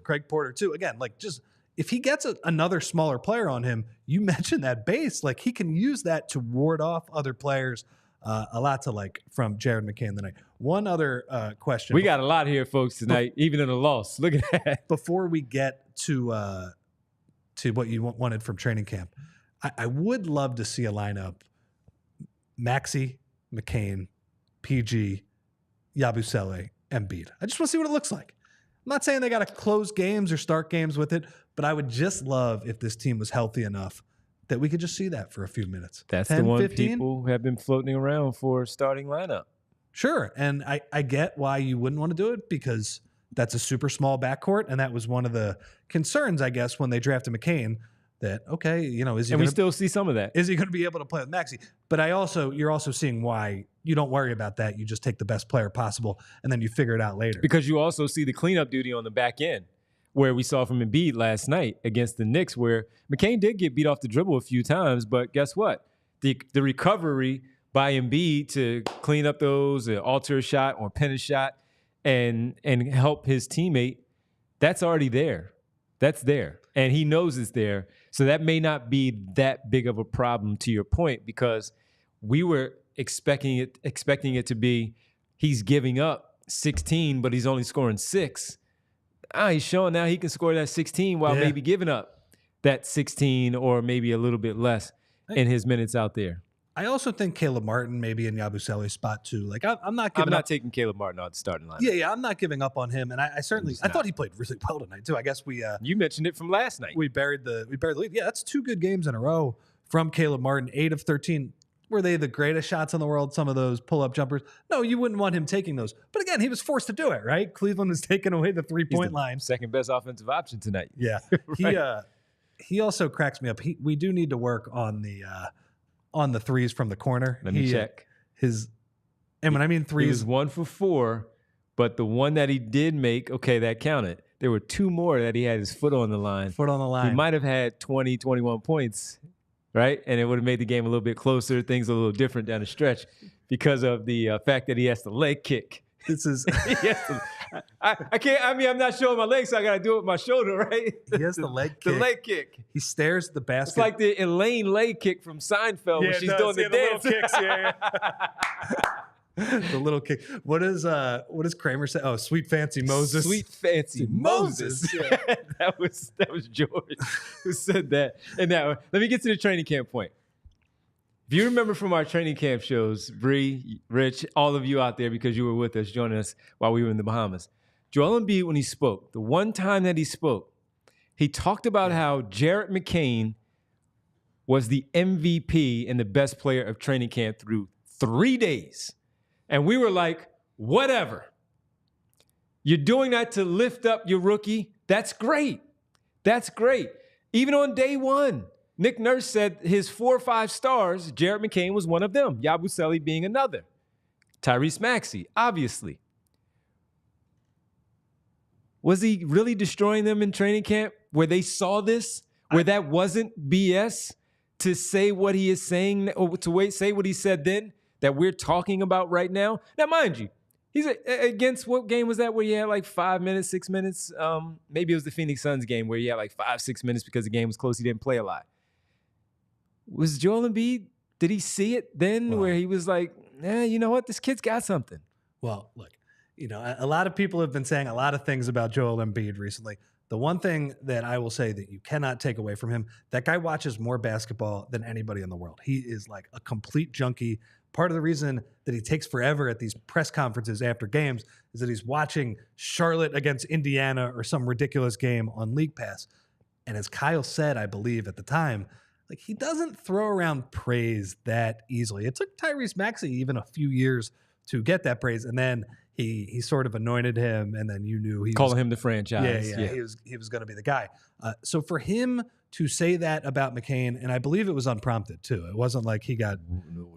Craig Porter, too. Again, like just if he gets another smaller player on him, you mentioned that base, like he can use that to ward off other players. A lot to like from Jared McCain tonight. One other question. We got a lot here, folks, tonight, even in a loss. Look at that. Before we get to what you wanted from training camp, I would love to see a lineup: Maxey, McCain, PG, Yabusele, Embiid. I just want to see what it looks like. I'm not saying they got to close games or start games with it, but I would just love if this team was healthy enough that we could just see that for a few minutes. That's 10, the one 15? People have been floating around for starting lineup. Sure, and I get why you wouldn't want to do it because that's a super small backcourt, and that was one of the concerns, I guess, when they drafted McCain. That okay, you know, is he? And we still see some of that. Is he going to be able to play with Maxey? But you're also seeing why you don't worry about that. You just take the best player possible, and then you figure it out later. Because you also see the cleanup duty on the back end, where we saw from Embiid last night against the Knicks, where McCain did get beat off the dribble a few times, but guess what? The recovery by Embiid to clean up those, alter a shot or pin a shot, and help his teammate, that's already there. That's there. And he knows it's there. So that may not be that big of a problem, to your point, because we were expecting it to be he's giving up 16, but he's only scoring 6. He's showing now he can score that 16 while maybe giving up that 16 or maybe a little bit less in his minutes out there. I also think Caleb Martin maybe in Yabusele's spot too. Like I'm not taking Caleb Martin out the starting line. Yeah, I'm not giving up on him, and I thought he played really well tonight too. I guess you mentioned it from last night. We buried the lead. Yeah, that's 2 good games in a row from Caleb Martin. 8 of 13. Were they the greatest shots in the world? Some of those pull-up jumpers? No, you wouldn't want him taking those. But again, he was forced to do it, right? Cleveland was taking away the 3-point line. Second best offensive option tonight. Yeah, right. He also cracks me up. We do need to work on the threes from the corner. Let me check and when I mean threes, he was 1 for 4, but the one that he did make, okay, that counted. There were 2 more that he had his foot on the line. He might have had 20, 21 points. Right? And it would have made the game a little bit closer, things a little different down the stretch because of the fact that he has to leg kick. This is I can't. I mean, I'm not showing my legs, so I got to do it with my shoulder, right? He has the leg kick. The leg kick. He stares at the basket. It's like the Elaine leg kick from Seinfeld when she's doing the dance. Little kicks, the little kick. What does Kramer say? Oh, sweet fancy Moses. Sweet fancy Moses. Yeah. that was George who said that. And now let me get to the training camp point. If you remember from our training camp shows, Bree, Rich, all of you out there, because you were with us, joining us while we were in the Bahamas, Joel Embiid, when he spoke, the one time that he spoke, he talked about how Jared McCain was the MVP and the best player of training camp through 3 days. And we were like, whatever. You're doing that to lift up your rookie. That's great. That's great. Even on day one, Nick Nurse said his 4 or 5 stars, Jared McCain was one of them, Yabusele being another. Tyrese Maxey, obviously. Was he really destroying them in training camp where they saw this, where that wasn't BS to say what he is saying, or to say what he said then that we're talking about right now? Now, mind you, he's against, what game was that where he had like 5 minutes, 6 minutes? Maybe it was the Phoenix Suns game where he had like 5, 6 minutes because the game was close. He didn't play a lot. Was Joel Embiid, did he see it then where he was like, you know what? This kid's got something. Well, look, a lot of people have been saying a lot of things about Joel Embiid recently. The one thing that I will say that you cannot take away from him, that guy watches more basketball than anybody in the world. He is like a complete junkie. Part of the reason that he takes forever at these press conferences after games is that he's watching Charlotte against Indiana or some ridiculous game on League Pass. And as Kyle said, I believe at the time, like, he doesn't throw around praise that easily. It took Tyrese Maxey even a few years to get that praise, and then he sort of anointed him, and then you knew he calling him the franchise. Yeah. He was going to be the guy. So for him to say that about McCain, and I believe it was unprompted too. It wasn't like he got.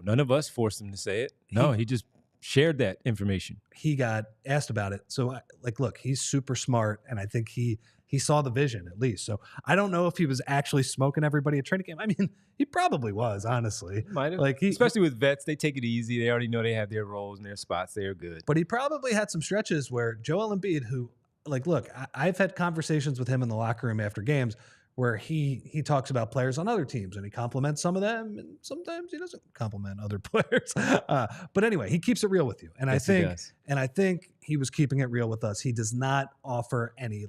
None of us forced him to say it. No, he just shared that information. He got asked about it. So look, he's super smart, and I think he saw the vision at least. So I don't know if he was actually smoking everybody at training camp. I mean, he probably was, honestly. Might have. Especially with vets, they take it easy. They already know they have their roles and their spots. They're good. But he probably had some stretches where Joel Embiid, who, look, I've had conversations with him in the locker room after games where he talks about players on other teams and he compliments some of them, and sometimes he doesn't compliment other players. But anyway, he keeps it real with you. And yes, I think he was keeping it real with us. He does not offer any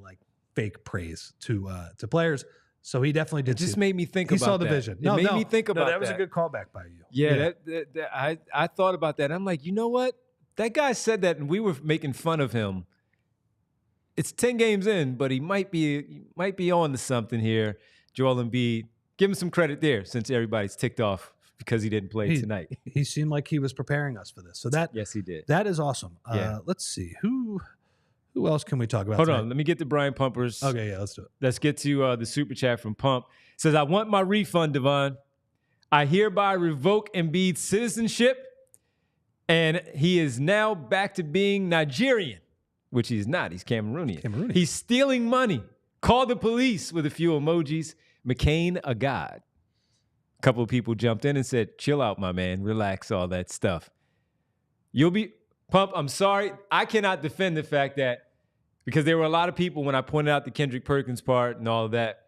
fake praise to players. So he definitely did. It just made me think about that. He saw the vision. It made me think about that. That was a good callback by you. Yeah. I thought about that. I'm like, you know what? That guy said that and we were making fun of him. It's 10 games in, but he might be on to something here. Joel Embiid, give him some credit there since everybody's ticked off because he didn't play tonight. He seemed like he was preparing us for this. So yes, he did. That is awesome. Yeah. Let's see. Who else can we talk about Hold tonight? on. Let me get to Brian Pumpers. Okay, yeah, let's do it. Let's get to the super chat from Pump. It says, I want my refund, Devon. I hereby revoke Embiid's citizenship, and he is now back to being Nigerian, which he's not. He's Cameroonian. He's stealing money. Call the police with a few emojis. McCain, a god. A couple of people jumped in and said, chill out, my man. Relax, all that stuff. Pump, I'm sorry. I cannot defend the fact that, because there were a lot of people when I pointed out the Kendrick Perkins part and all of that,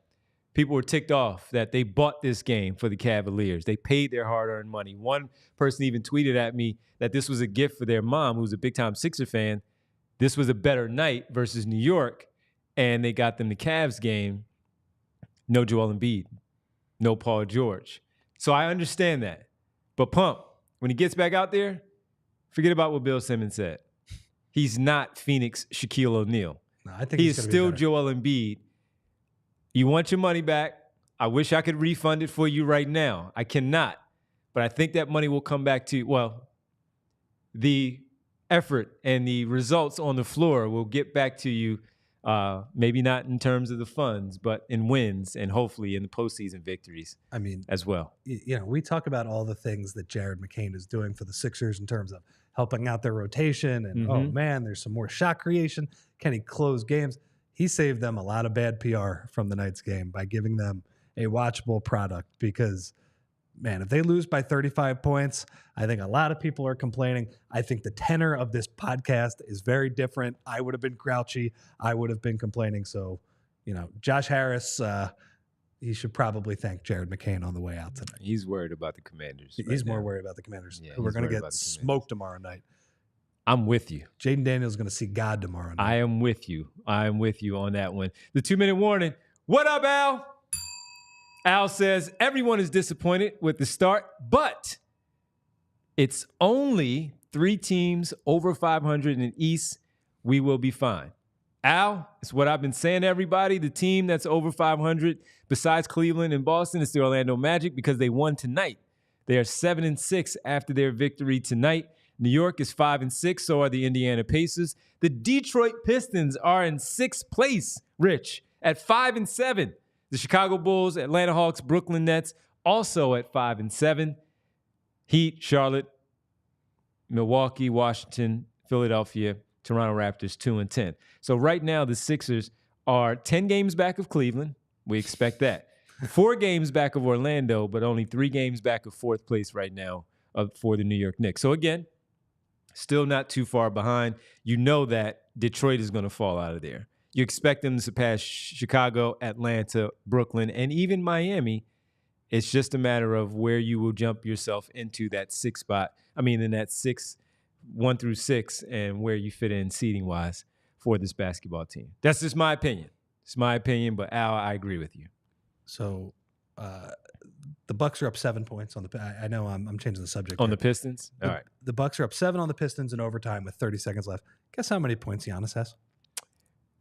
people were ticked off that they bought this game for the Cavaliers. They paid their hard-earned money. One person even tweeted at me that this was a gift for their mom, who's a big-time Sixer fan. This was a better night versus New York, and they got them the Cavs game. No Joel Embiid. No Paul George. So I understand that. But Pump, when he gets back out there, forget about what Bill Simmons said. He's not Phoenix Shaquille O'Neal. No, I think he is still Joel Embiid. You want your money back. I wish I could refund it for you right now. I cannot. But I think that money will come back to you. Well, the effort and the results on the floor will get back to you, maybe not in terms of the funds, but in wins and hopefully in the postseason victories. I mean, as well. We talk about all the things that Jared McCain is doing for the Sixers in terms of helping out their rotation and, oh man, there's some more shot creation. Can he close games? He saved them a lot of bad PR from the night's game by giving them a watchable product, because man, if they lose by 35 points, I think a lot of people are complaining. I think the tenor of this podcast is very different. I would have been grouchy. I would have been complaining. So, Josh Harris, he should probably thank Jared McCain on the way out tonight. He's worried about the Commanders. He's more worried about the Commanders. Yeah, who are going to get smoked tomorrow night. I'm with you. Jaden Daniels is going to see God tomorrow night. I am with you. I am with you on that one. The 2-minute warning. What up, Al? Al says, everyone is disappointed with the start, but it's only 3 teams over 500 in the East. We will be fine. Al, it's what I've been saying to everybody. The team that's over 500, besides Cleveland and Boston, is the Orlando Magic because they won tonight. They are 7-6 after their victory tonight. New York is 5-6, so are the Indiana Pacers. The Detroit Pistons are in 6th place, Rich, at 5-7. The Chicago Bulls, Atlanta Hawks, Brooklyn Nets, also at 5-7. Heat, Charlotte, Milwaukee, Washington, Philadelphia, Toronto Raptors, 2-10. So right now, the Sixers are 10 games back of Cleveland. We expect that. 4 games back of Orlando, but only 3 games back of 4th place right now for the New York Knicks. So again, still not too far behind. You know that Detroit is going to fall out of there. You expect them to surpass Chicago, Atlanta, Brooklyn, and even Miami. It's just a matter of where you will jump yourself into that 6th spot. In that 1 through 6, and where you fit in seeding-wise for this basketball team. That's just my opinion. It's my opinion, but Al, I agree with you. So the Bucks are up 7 points on the. I know I'm changing the subject on the Pistons. All right, the Bucks are up 7 on the Pistons in overtime with 30 seconds left. Guess how many points Giannis has?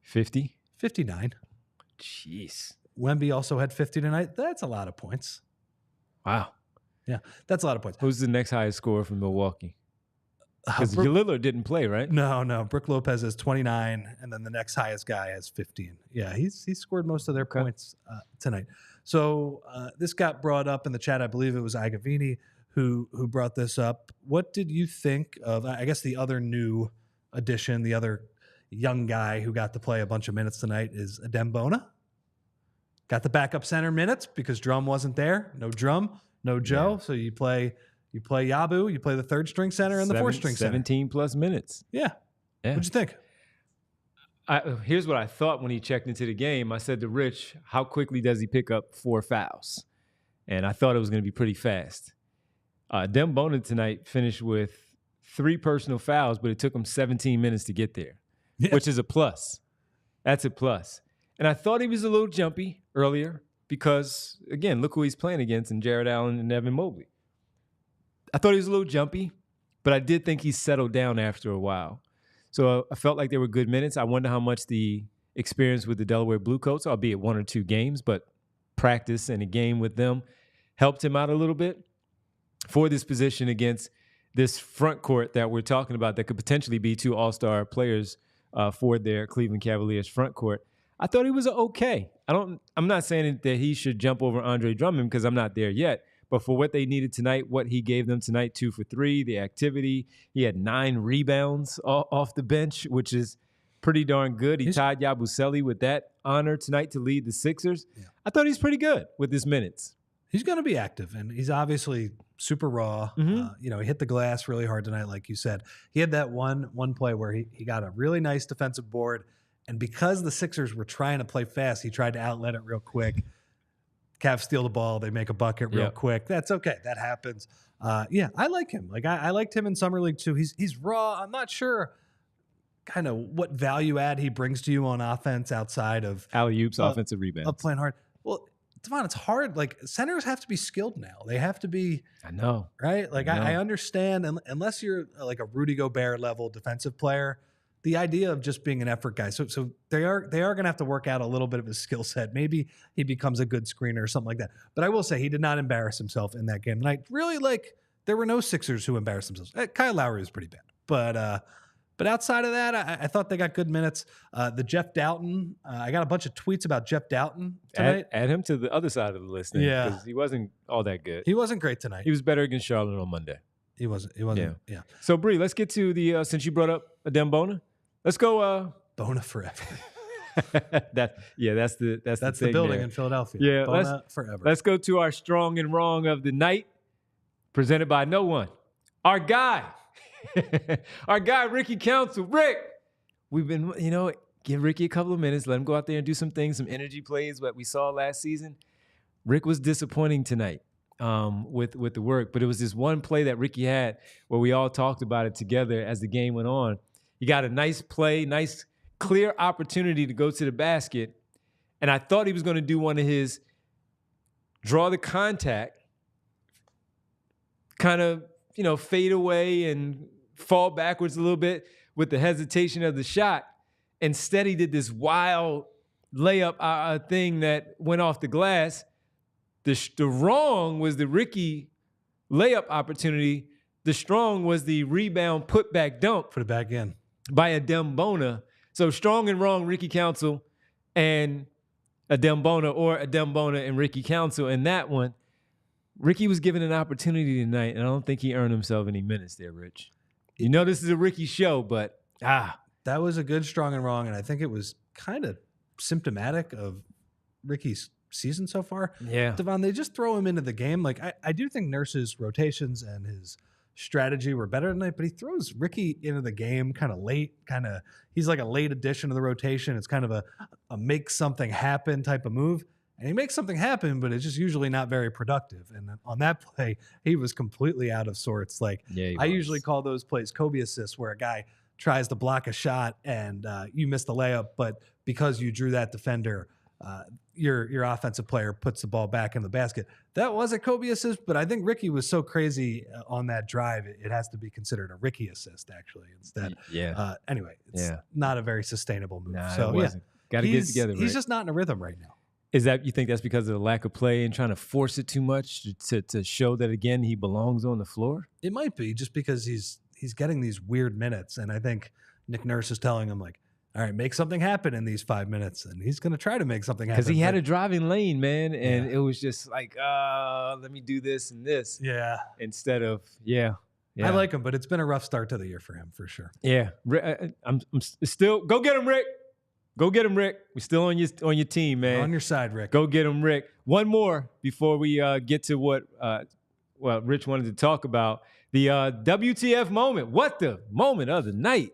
50? 59. Jeez. Wemby also had 50 tonight. That's a lot of points. Wow. Yeah, that's a lot of points. Who's the next highest scorer from Milwaukee? Because Lillard didn't play, right? No. Brook Lopez has 29, and then the next highest guy has 15. Yeah, he scored most of their points tonight. So this got brought up in the chat. I believe it was Agavini who brought this up. What did you think of, I guess, the other new addition, the other young guy who got to play a bunch of minutes tonight is Bona. Got the backup center minutes because Drum wasn't there. No Drum, no Joe. Yeah. So you play Yabu, you play the 3rd string center and the 4th string center. 17 plus minutes. Yeah. What'd you think? Here's what I thought when he checked into the game. I said to Rich, how quickly does he pick up 4 fouls? And I thought it was going to be pretty fast. Bona tonight finished with 3 personal fouls, but it took him 17 minutes to get there. Yeah. Which is a plus. That's a plus. And I thought he was a little jumpy earlier because, again, look who he's playing against in Jared Allen and Evan Mobley. I thought he was a little jumpy, but I did think he settled down after a while. So I felt like they were good minutes. I wonder how much the experience with the Delaware Bluecoats, albeit 1 or 2 games, but practice and a game with them helped him out a little bit for this position against this front court that we're talking about that could potentially be 2 all-star players for their Cleveland Cavaliers front court. I thought he was okay. I'm not saying that he should jump over Andre Drummond because I'm not there yet, but for what they needed tonight, what he gave them tonight, 2 for 3, the activity, he had 9 rebounds off the bench, which is pretty darn good. He tied Yabusele with that honor tonight to lead the Sixers. Yeah. I thought he's pretty good with his minutes. He's going to be active, and he's obviously super raw. Mm-hmm. He hit the glass really hard tonight, like you said. He had that one play where he got a really nice defensive board, and because the Sixers were trying to play fast, he tried to outlet it real quick. Cavs steal the ball, they make a bucket real quick. That's okay. That happens. I like him. Like I liked him in Summer League too. He's raw. I'm not sure kind of what value add he brings to you on offense outside of alley-oops, offensive rebounds. Of playing hard. Well, Devon, it's hard. Like centers have to be skilled now. They have to be. I know. Right? Like I understand unless you're like a Rudy Gobert level defensive player, the idea of just being an effort guy. So they are going to have to work out a little bit of his skill set. Maybe he becomes a good screener or something like that. But I will say he did not embarrass himself in that game. And I really there were no Sixers who embarrassed themselves. Kyle Lowry was pretty bad. But outside of that, I thought they got good minutes. The Jeff Doughton, I got a bunch of tweets about Jeff Doughton tonight. Add him to the other side of the list. Yeah. Because he wasn't all that good. He wasn't great tonight. He was better against Charlotte on Monday. He wasn't. Yeah. So, Bree, let's get to the, since you brought up Bona, let's go. Bona forever. That's the thing building there. in Philadelphia. Yeah, Bona forever. Let's go to our strong and wrong of the night, presented by no one. Our guy, Ricky Council. Rick, we've been, give Ricky a couple of minutes, let him go out there and do some things, some energy plays, what we saw last season. Rick was disappointing tonight with the work, but it was this one play that Ricky had where we all talked about it together as the game went on. He got a nice play, nice clear opportunity to go to the basket, and I thought he was going to do one of his draw the contact, kind of, fade away and fall backwards a little bit with the hesitation of the shot. Instead, he did this wild layup thing that went off the glass. The wrong was the Ricky layup opportunity. The strong was the rebound putback dunk. Put it back in. By a Bona. So strong and wrong, Ricky Council and a Bona, or a Bona and Ricky Council. And that one, Ricky was given an opportunity tonight, and I don't think he earned himself any minutes there, Rich. This is a Ricky show, but that was a good strong and wrong, and I think it was kind of symptomatic of Ricky's season so far. Yeah. Devon, they just throw him into the game. Like, I do think Nurse's rotations and his strategy were better tonight, but he throws Ricky into the game kind of late, he's like a late addition to the rotation. It's kind of a make something happen type of move. And he makes something happen, but it's just usually not very productive. And on that play, he was completely out of sorts. Like, I usually call those plays Kobe assists, where a guy tries to block a shot and you miss the layup, but because you drew that defender, your offensive player puts the ball back in the basket. That was a Kobe assist, but I think Ricky was so crazy on that drive, it has to be considered a Ricky assist, actually, instead. Anyway, it's not a very sustainable move. Nah, so, it wasn't. Got to get it together, He's just not in a rhythm right now. Is that, you think that's because of the lack of play and trying to force it too much to show that, again, he belongs on the floor? It might be just because he's getting these weird minutes, and I think Nick Nurse is telling him, like, all right, make something happen in these 5 minutes, and he's going to try to make something happen. Because he had a driving lane, man, and it was just like, let me do this and this. Yeah. Instead of, I like him, but it's been a rough start to the year for him, for sure. Yeah. I'm still, go get him, Rick. Go get him, Rick. We're still on your team, man. We're on your side, Rick. Go get him, Rick. One more before we get to what Rich wanted to talk about. The WTF moment. What the moment of the night?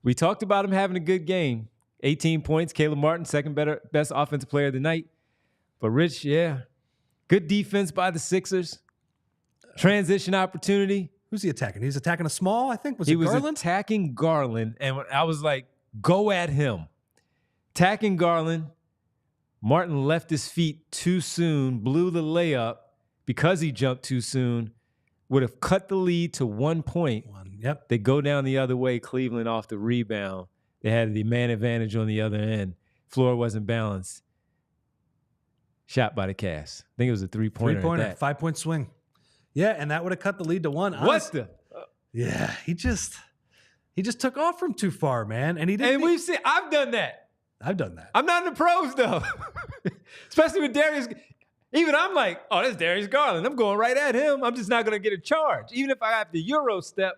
We talked about him having a good game. 18 points. Caleb Martin, second best offensive player of the night. But Rich, good defense by the Sixers. Transition opportunity. Who's he attacking? He's attacking a small, I think. Was attacking Garland, and I was like, go at him. Attacking Garland. Martin left his feet too soon, blew the layup because he jumped too soon. Would have cut the lead to 1 point. Yep. They go down the other way, Cleveland off the rebound. They had the man advantage on the other end. Floor wasn't balanced. Shot by the Cavs. I think it was a three-pointer. 5-point swing. Yeah, and that would have cut the lead to 1. Yeah, he just took off from too far, man. And he didn't. And we've seen, I've done that. I'm not in the pros, though. Especially with Darius. Even I'm like, oh, that's Darius Garland. I'm going right at him. I'm just not going to get a charge. Even if I have the Euro step,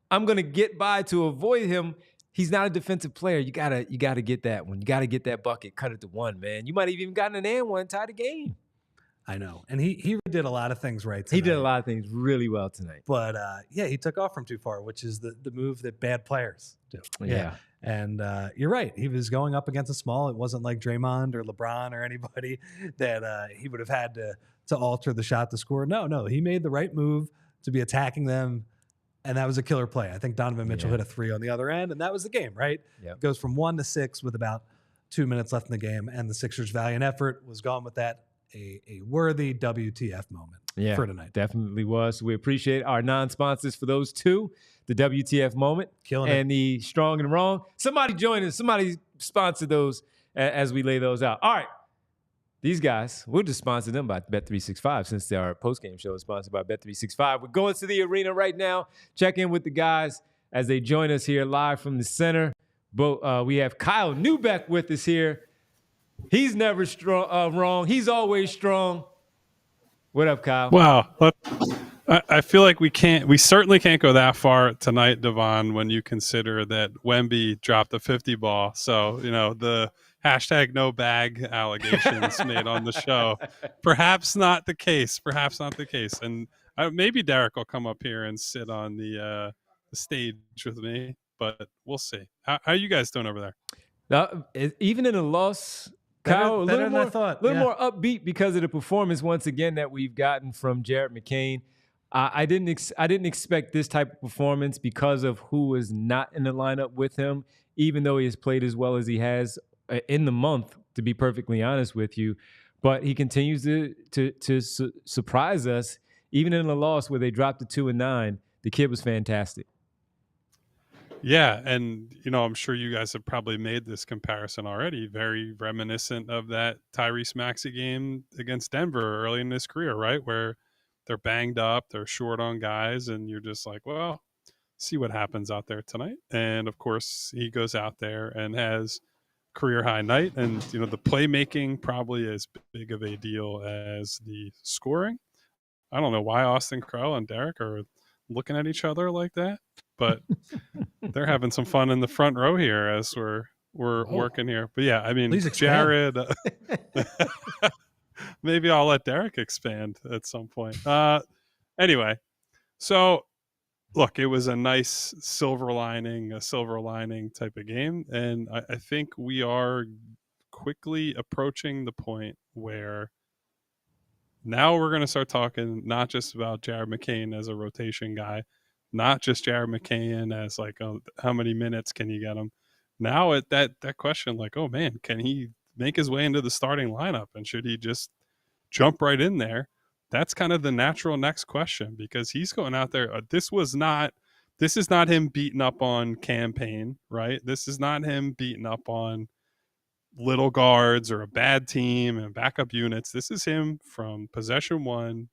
I'm going to get by to avoid him. He's not a defensive player. You gotta get that one. You got to get that bucket, cut it to 1, man. You might have even gotten an and one, tie the game. I know. And he did a lot of things right tonight. He did a lot of things really well tonight. But, he took off from too far, which is the move that bad players do. Yeah. And you're right. He was going up against a small. It wasn't like Draymond or LeBron or anybody that he would have had to alter the shot to score. No. He made the right move to be attacking them, and that was a killer play. I think Donovan Mitchell hit a 3 on the other end, and that was the game, right? Yep. Goes from 1 to 6 with about 2 minutes left in the game, and the Sixers' valiant effort was gone with that. A worthy WTF moment for tonight. Definitely was. We appreciate our non-sponsors for those two, the WTF moment and the strong and wrong. Somebody join us. Somebody sponsor those as we lay those out. All right. These guys, we'll just sponsor them by Bet365 since our postgame show is sponsored by Bet365. We're going to the arena right now. Check in with the guys as they join us here live from the center. We have Kyle Neubeck with us here. He's never wrong. He's always strong. What up, Kyle? Wow. I feel like we certainly can't go that far tonight, Devon, when you consider that Wemby dropped a 50 ball. So, the hashtag no bag allegations made on the show. Perhaps not the case. And maybe Derek will come up here and sit on the stage with me, but we'll see. How are you guys doing over there? Even in a loss, Better Kyle, a little than I thought. A little more upbeat because of the performance once again that we've gotten from Jared McCain. I didn't expect this type of performance because of who is not in the lineup with him, even though he has played as well as he has in the month, to be perfectly honest with you. But he continues to surprise us, even in a loss where they dropped to 2-9. The kid was fantastic. Yeah, and I'm sure you guys have probably made this comparison already. Very reminiscent of that Tyrese Maxey game against Denver early in his career, right? Where they're banged up, they're short on guys, and you're just like, well, see what happens out there tonight. And of course, he goes out there and has career high night, and the playmaking probably as big of a deal as the scoring. I don't know why Austin Krell and Derek are looking at each other like that, but they're having some fun in the front row here as we're working here. But yeah, I mean, Jared. Maybe I'll let Derek expand at some point. Anyway, so look, it was a nice silver lining type of game. And I think we are quickly approaching the point where now we're going to start talking not just about Jared McCain as a rotation guy, not just Jared McCain as like, how many minutes can you get him? Now at that question, like, oh man, can he make his way into the starting lineup? And should he just jump right in there? That's kind of the natural next question, because he's going out there. This is not him beating up on campaign, right? This is not him beating up on little guards or a bad team and backup units. This is him from possession one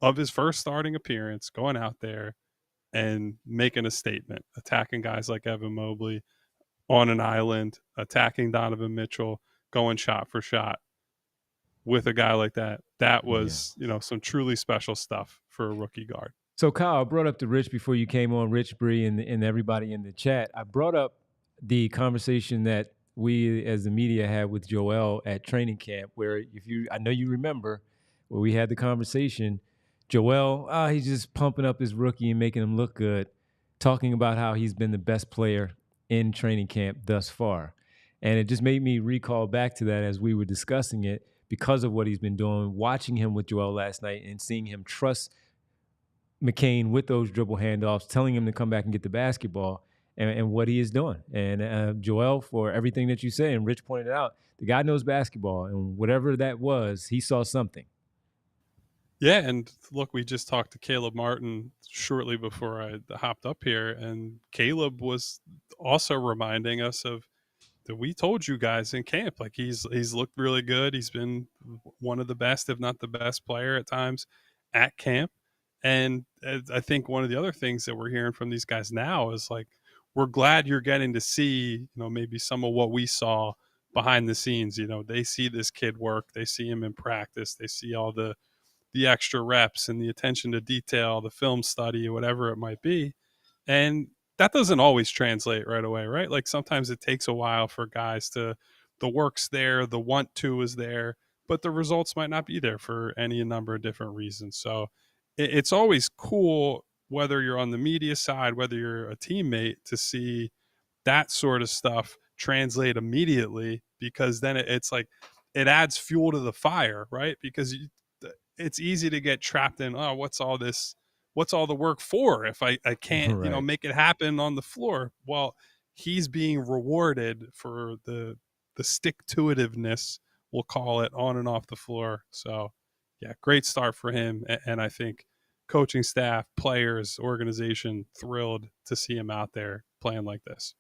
of his first starting appearance, going out there and making a statement, attacking guys like Evan Mobley on an island, attacking Donovan Mitchell, going shot for shot with a guy like that. That was, some truly special stuff for a rookie guard. So Kyle, I brought up to Rich before you came on, Rich, Bree, and everybody in the chat. I brought up the conversation that we as the media had with Joel at training camp, where I know you remember where we had the conversation. Joel, he's just pumping up his rookie and making him look good, talking about how he's been the best player in training camp thus far. And it just made me recall back to that as we were discussing it, because of what he's been doing, watching him with Joel last night and seeing him trust McCain with those dribble handoffs, telling him to come back and get the basketball, and what he is doing. And Joel, for everything that you say, and Rich pointed out, the guy knows basketball, and whatever that was, he saw something. Yeah, and look, we just talked to Caleb Martin shortly before I hopped up here, and Caleb was also reminding us of that we told you guys in camp, like he's looked really good. He's been one of the best, if not the best player at times at camp. And I think one of the other things that we're hearing from these guys now is like, we're glad you're getting to see, maybe some of what we saw behind the scenes. They see this kid work, they see him in practice, they see all the extra reps and the attention to detail, the film study, whatever it might be. And that doesn't always translate right away, right? Like sometimes it takes a while for guys the work's there, the want to is there, but the results might not be there for any number of different reasons. So it's always cool, whether you're on the media side, whether you're a teammate, to see that sort of stuff translate immediately, because then it's like it adds fuel to the fire, right? Because it's easy to get trapped in, what's all the work for if I can't, right, make it happen on the floor. Well, he's being rewarded for the stick-to-itiveness, we'll call it, on and off the floor. So, yeah, great start for him. And I think coaching staff, players, organization, thrilled to see him out there playing like this.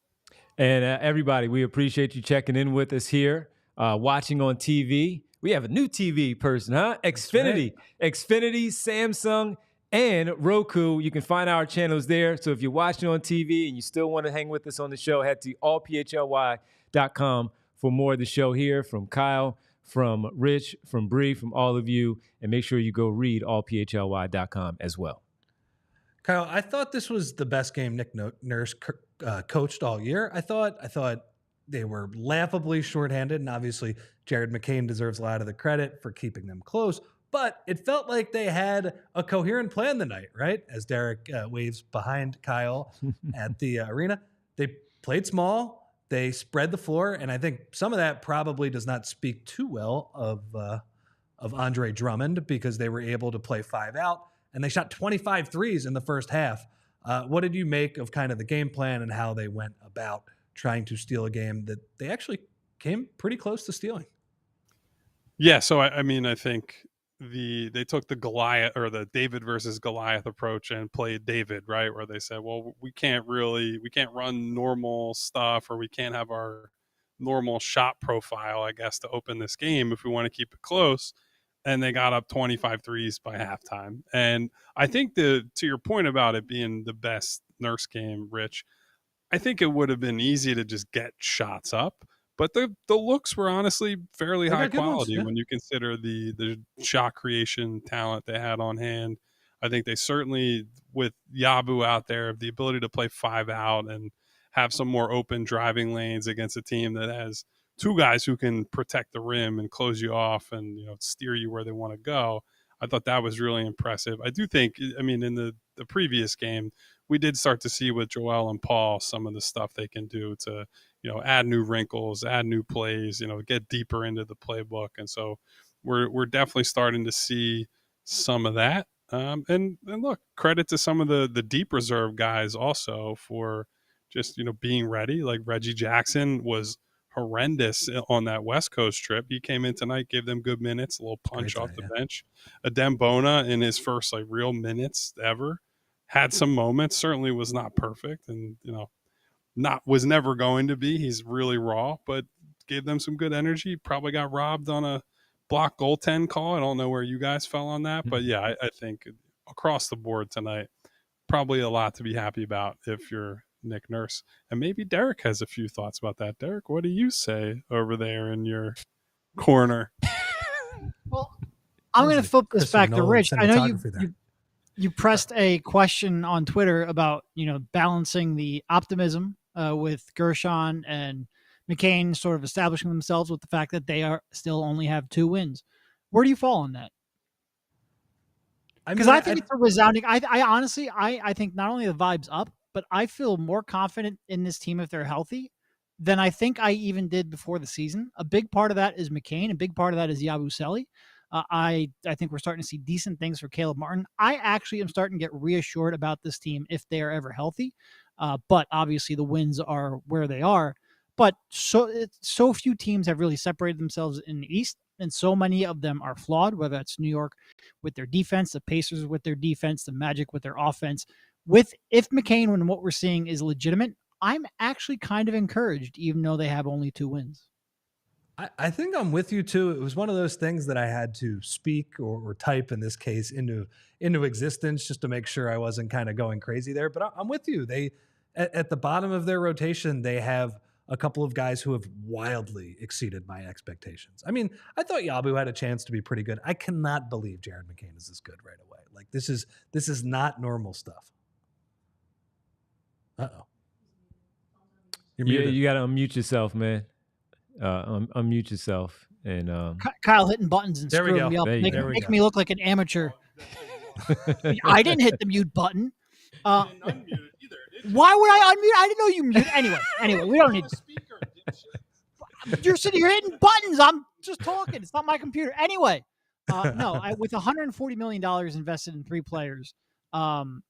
And everybody, we appreciate you checking in with us here, watching on TV. We have a new TV person, huh? Xfinity, Samsung, and Roku. You can find our channels there. So if you're watching on TV and you still want to hang with us on the show, head to allphly.com for more of the show here from Kyle, from Rich, from Bree, from all of you. And make sure you go read allphly.com as well. Kyle, I thought this was the best game Nick Nurse coached all year. I thought they were laughably shorthanded, and obviously Jared McCain deserves a lot of the credit for keeping them close. But it felt like they had a coherent plan the night, right? As Derek waves behind Kyle at the arena. They played small, they spread the floor, and I think some of that probably does not speak too well of Andre Drummond, because they were able to play 5 out, and they shot 25 threes in the first half. What did you make of kind of the game plan and how they went about trying to steal a game that they actually came pretty close to stealing? Yeah, so I mean, I think they took the Goliath, or the David versus Goliath approach, and played David, right? Where they said, well, we can't run normal stuff, or we can't have our normal shot profile, I guess, to open this game if we want to keep it close. And they got up 25 threes by halftime. And I think to your point about it being the best Nurse game, Rich, I think it would have been easy to just get shots up, but the looks were honestly fairly high quality when you consider the shot creation talent they had on hand. I think they certainly, with Yabu out there, have the ability to play 5 out and have some more open driving lanes against a team that has 2 guys who can protect the rim and close you off and, steer you where they want to go. I thought that was really impressive. I do think, I mean, in the previous game, we did start to see with Joel and Paul some of the stuff they can do to, add new wrinkles, add new plays, get deeper into the playbook. And so we're definitely starting to see some of that. And look, credit to some of the deep reserve guys also for just, being ready. Like Reggie Jackson was horrendous on that West Coast trip. He came in tonight, gave them good minutes, a little punch off the bench. Adem Bona, in his first real minutes ever, had some moments. Certainly was not perfect, and was never going to be. He's really raw, but gave them some good energy. Probably got robbed on a block goaltend call. I don't know where you guys fell on that, but yeah, I think across the board tonight, probably a lot to be happy about if you're Nick Nurse. And maybe Derek has a few thoughts about that. Derek, what do you say over there in your corner? Well, I'm going to flip this back to Rich. I know you pressed a question on Twitter about, balancing the optimism with Gershon and McCain sort of establishing themselves with the fact that they are still only have 2 wins. Where do you fall on that? Because I think it's a resounding. I honestly think not only the vibe's up, but I feel more confident in this team if they're healthy than I think I even did before the season. A big part of that is McCain. A big part of that is Yabusele. I think we're starting to see decent things for Caleb Martin. I actually am starting to get reassured about this team if they are ever healthy. But obviously the wins are where they are. But so few teams have really separated themselves in the East, and so many of them are flawed, whether that's New York with their defense, the Pacers with their defense, the Magic with their offense. If McCain, when what we're seeing is legitimate, I'm actually kind of encouraged, even though they have only 2 wins. I think I'm with you too. It was one of those things that I had to speak or type in this case into existence just to make sure I wasn't kind of going crazy there. But I'm with you. They at the bottom of their rotation, they have a couple of guys who have wildly exceeded my expectations. I mean, I thought Yabu had a chance to be pretty good. I cannot believe Jared McCain is this good right away. Like this is not normal stuff. Uh-oh. You got to unmute yourself, man. Unmute yourself. And Kyle hitting buttons and screwing me up, making me look like an amateur. I didn't hit the mute button. Why would I unmute? I didn't know you muted. Anyway, we don't need to. You're sitting here hitting buttons. I'm just talking. It's not my computer. Anyway, with $140 million invested in 3 players, having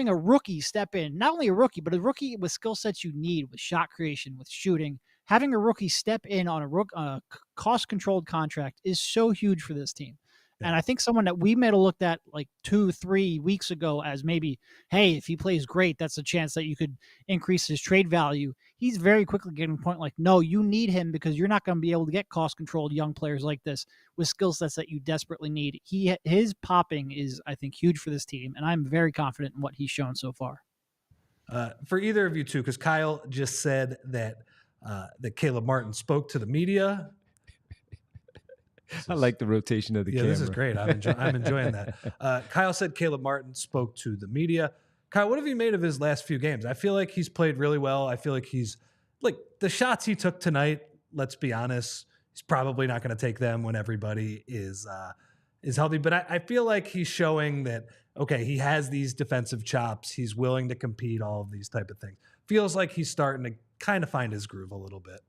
a rookie step in, not only a rookie, but a rookie with skill sets you need with shot creation, with shooting, having a rookie step in on a cost-controlled contract is so huge for this team. Yeah. And I think someone that we may have looked at like 2-3 weeks ago as maybe, hey, if he plays great, that's a chance that you could increase his trade value. He's very quickly getting to the point like, no, you need him because you're not going to be able to get cost-controlled young players like this with skill sets that you desperately need. His popping is, I think, huge for this team, and I'm very confident in what he's shown so far. For either of you two, because Kyle just said that Caleb Martin spoke to the media. I like the rotation of the camera. This is great. I'm enjoying that. Kyle said Caleb Martin spoke to the media. Kyle, what have you made of his last few games? I feel like he's played really well. I feel like he's like the shots he took tonight. Let's be honest, he's probably not going to take them when everybody is healthy. But I feel like he's showing that, okay, he has these defensive chops. He's willing to compete, all of these type of things. Feels like he's starting to kind of find his groove a little bit.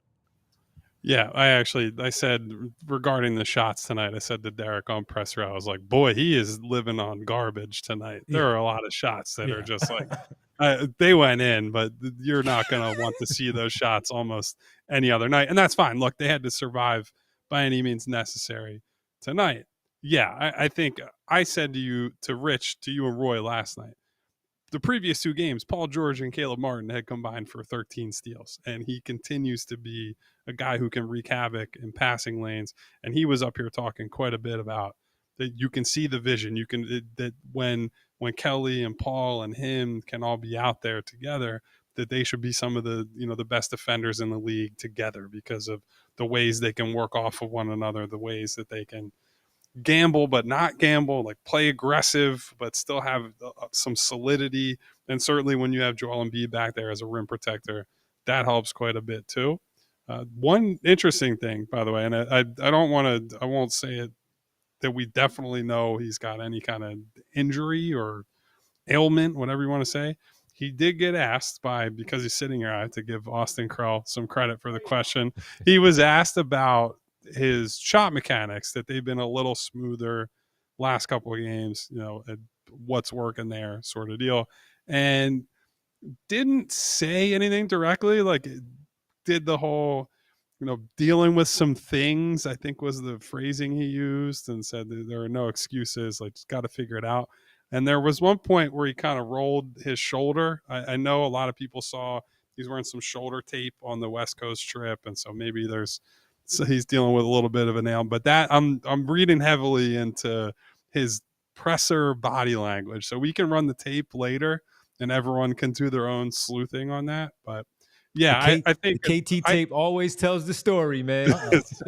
Yeah, I said regarding the shots tonight, I said to Derek on presser, I was like, boy, he is living on garbage tonight. There are a lot of shots that are just like, they went in, but you're not going to want to see those shots almost any other night. And that's fine. Look, they had to survive by any means necessary tonight. Yeah, I think I said to Rich, to you and Roy last night, the previous two games, Paul George and Caleb Martin had combined for 13 steals, and he continues to be a guy who can wreak havoc in passing lanes. And he was up here talking quite a bit about that. You can see the vision. That when Kelly and Paul and him can all be out there together, that they should be some of the the best defenders in the league together because of the ways they can work off of one another, the ways that they can gamble but not gamble, like play aggressive but still have some solidity. And certainly when you have Joel Embiid back there as a rim protector, that helps quite a bit too. One interesting thing, by the way, and I won't say it, that we definitely know he's got any kind of injury or ailment, whatever you want to say. He did get asked because he's sitting here, I have to give Austin Krell some credit for the question. He was asked about his shot mechanics, that they've been a little smoother last couple of games, what's working there sort of deal, and didn't say anything directly, like did the whole dealing with some things, I think was the phrasing he used, and said that there are no excuses, like just got to figure it out. And there was one point where he kind of rolled his shoulder. I know a lot of people saw he's wearing some shoulder tape on the West Coast trip, and so maybe he's dealing with a little bit of an ailment. But that I'm reading heavily into his presser body language, so we can run the tape later and everyone can do their own sleuthing on that. But yeah, I think the KT tape always tells the story, man.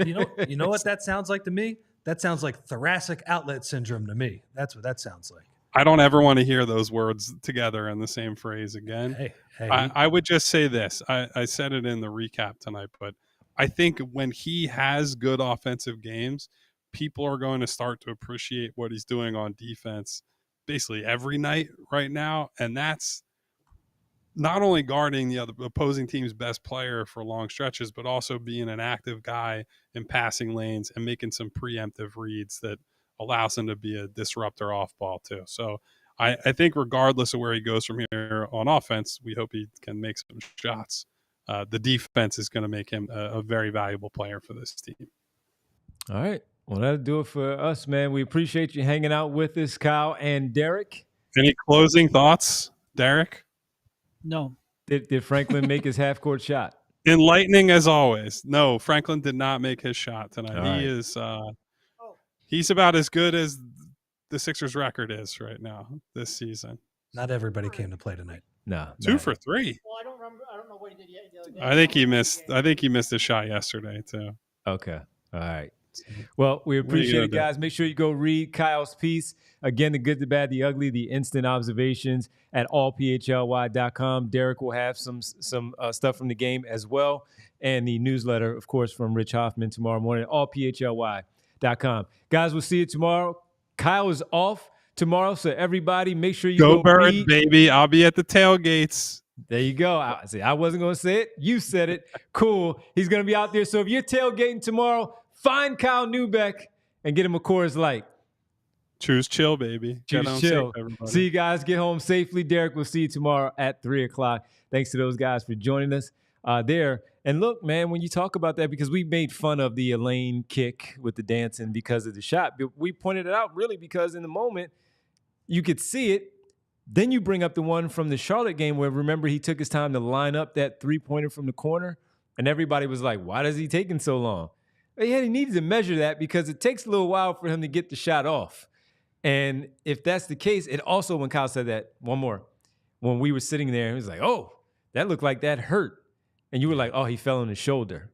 You know what that sounds like to me? That sounds like thoracic outlet syndrome to me. That's what that sounds like. I don't ever want to hear those words together in the same phrase again. Hey. I would just say this. I said it in the recap tonight, but I think when he has good offensive games, people are going to start to appreciate what he's doing on defense basically every night right now. And that's not only guarding the other opposing team's best player for long stretches, but also being an active guy in passing lanes and making some preemptive reads that allows him to be a disruptor off ball too. So I think regardless of where he goes from here on offense, we hope he can make some shots. The defense is going to make him a very valuable player for this team. All right. Well, that'll do it for us, man. We appreciate you hanging out with us, Kyle and Derek. Any closing thoughts, Derek? No. Did Franklin make his half-court shot? Enlightening as always. No, Franklin did not make his shot tonight. All right. He is he's about as good as the Sixers record is right now this season. Not everybody came to play tonight. No. 2 for 3. Well, I don't remember. I don't know what he did yet. I think he missed a shot yesterday too. Okay. All right. Well, we appreciate it, guys. Make sure you go read Kyle's piece. Again, the good, the bad, the ugly, the instant observations at allphly.com. Derek will have some stuff from the game as well. And the newsletter, of course, from Rich Hoffman tomorrow morning at allphly.com. Guys, we'll see you tomorrow. Kyle is off tomorrow, so everybody make sure you go Bird, read. baby. I'll be at the tailgates. There you go. I wasn't going to say it. You said it. Cool. He's going to be out there. So if you're tailgating tomorrow, find Kyle Neubeck and get him a Coors Light. Choose chill, baby. Choose chill. See you guys. Get home safely. Derek, we'll see you tomorrow at 3 o'clock. Thanks to those guys for joining us there. And look, man, when you talk about that, because we made fun of the Elaine kick with the dancing because of the shot, but we pointed it out really because in the moment you could see it. Then you bring up the one from the Charlotte game where, remember, he took his time to line up that three-pointer from the corner, and everybody was like, why is he taking so long? Yeah, he needed to measure that because it takes a little while for him to get the shot off. And if that's the case, it also, when Kyle said that, one more, when we were sitting there, he was like, oh, that looked like that hurt. And you were like, oh, he fell on his shoulder.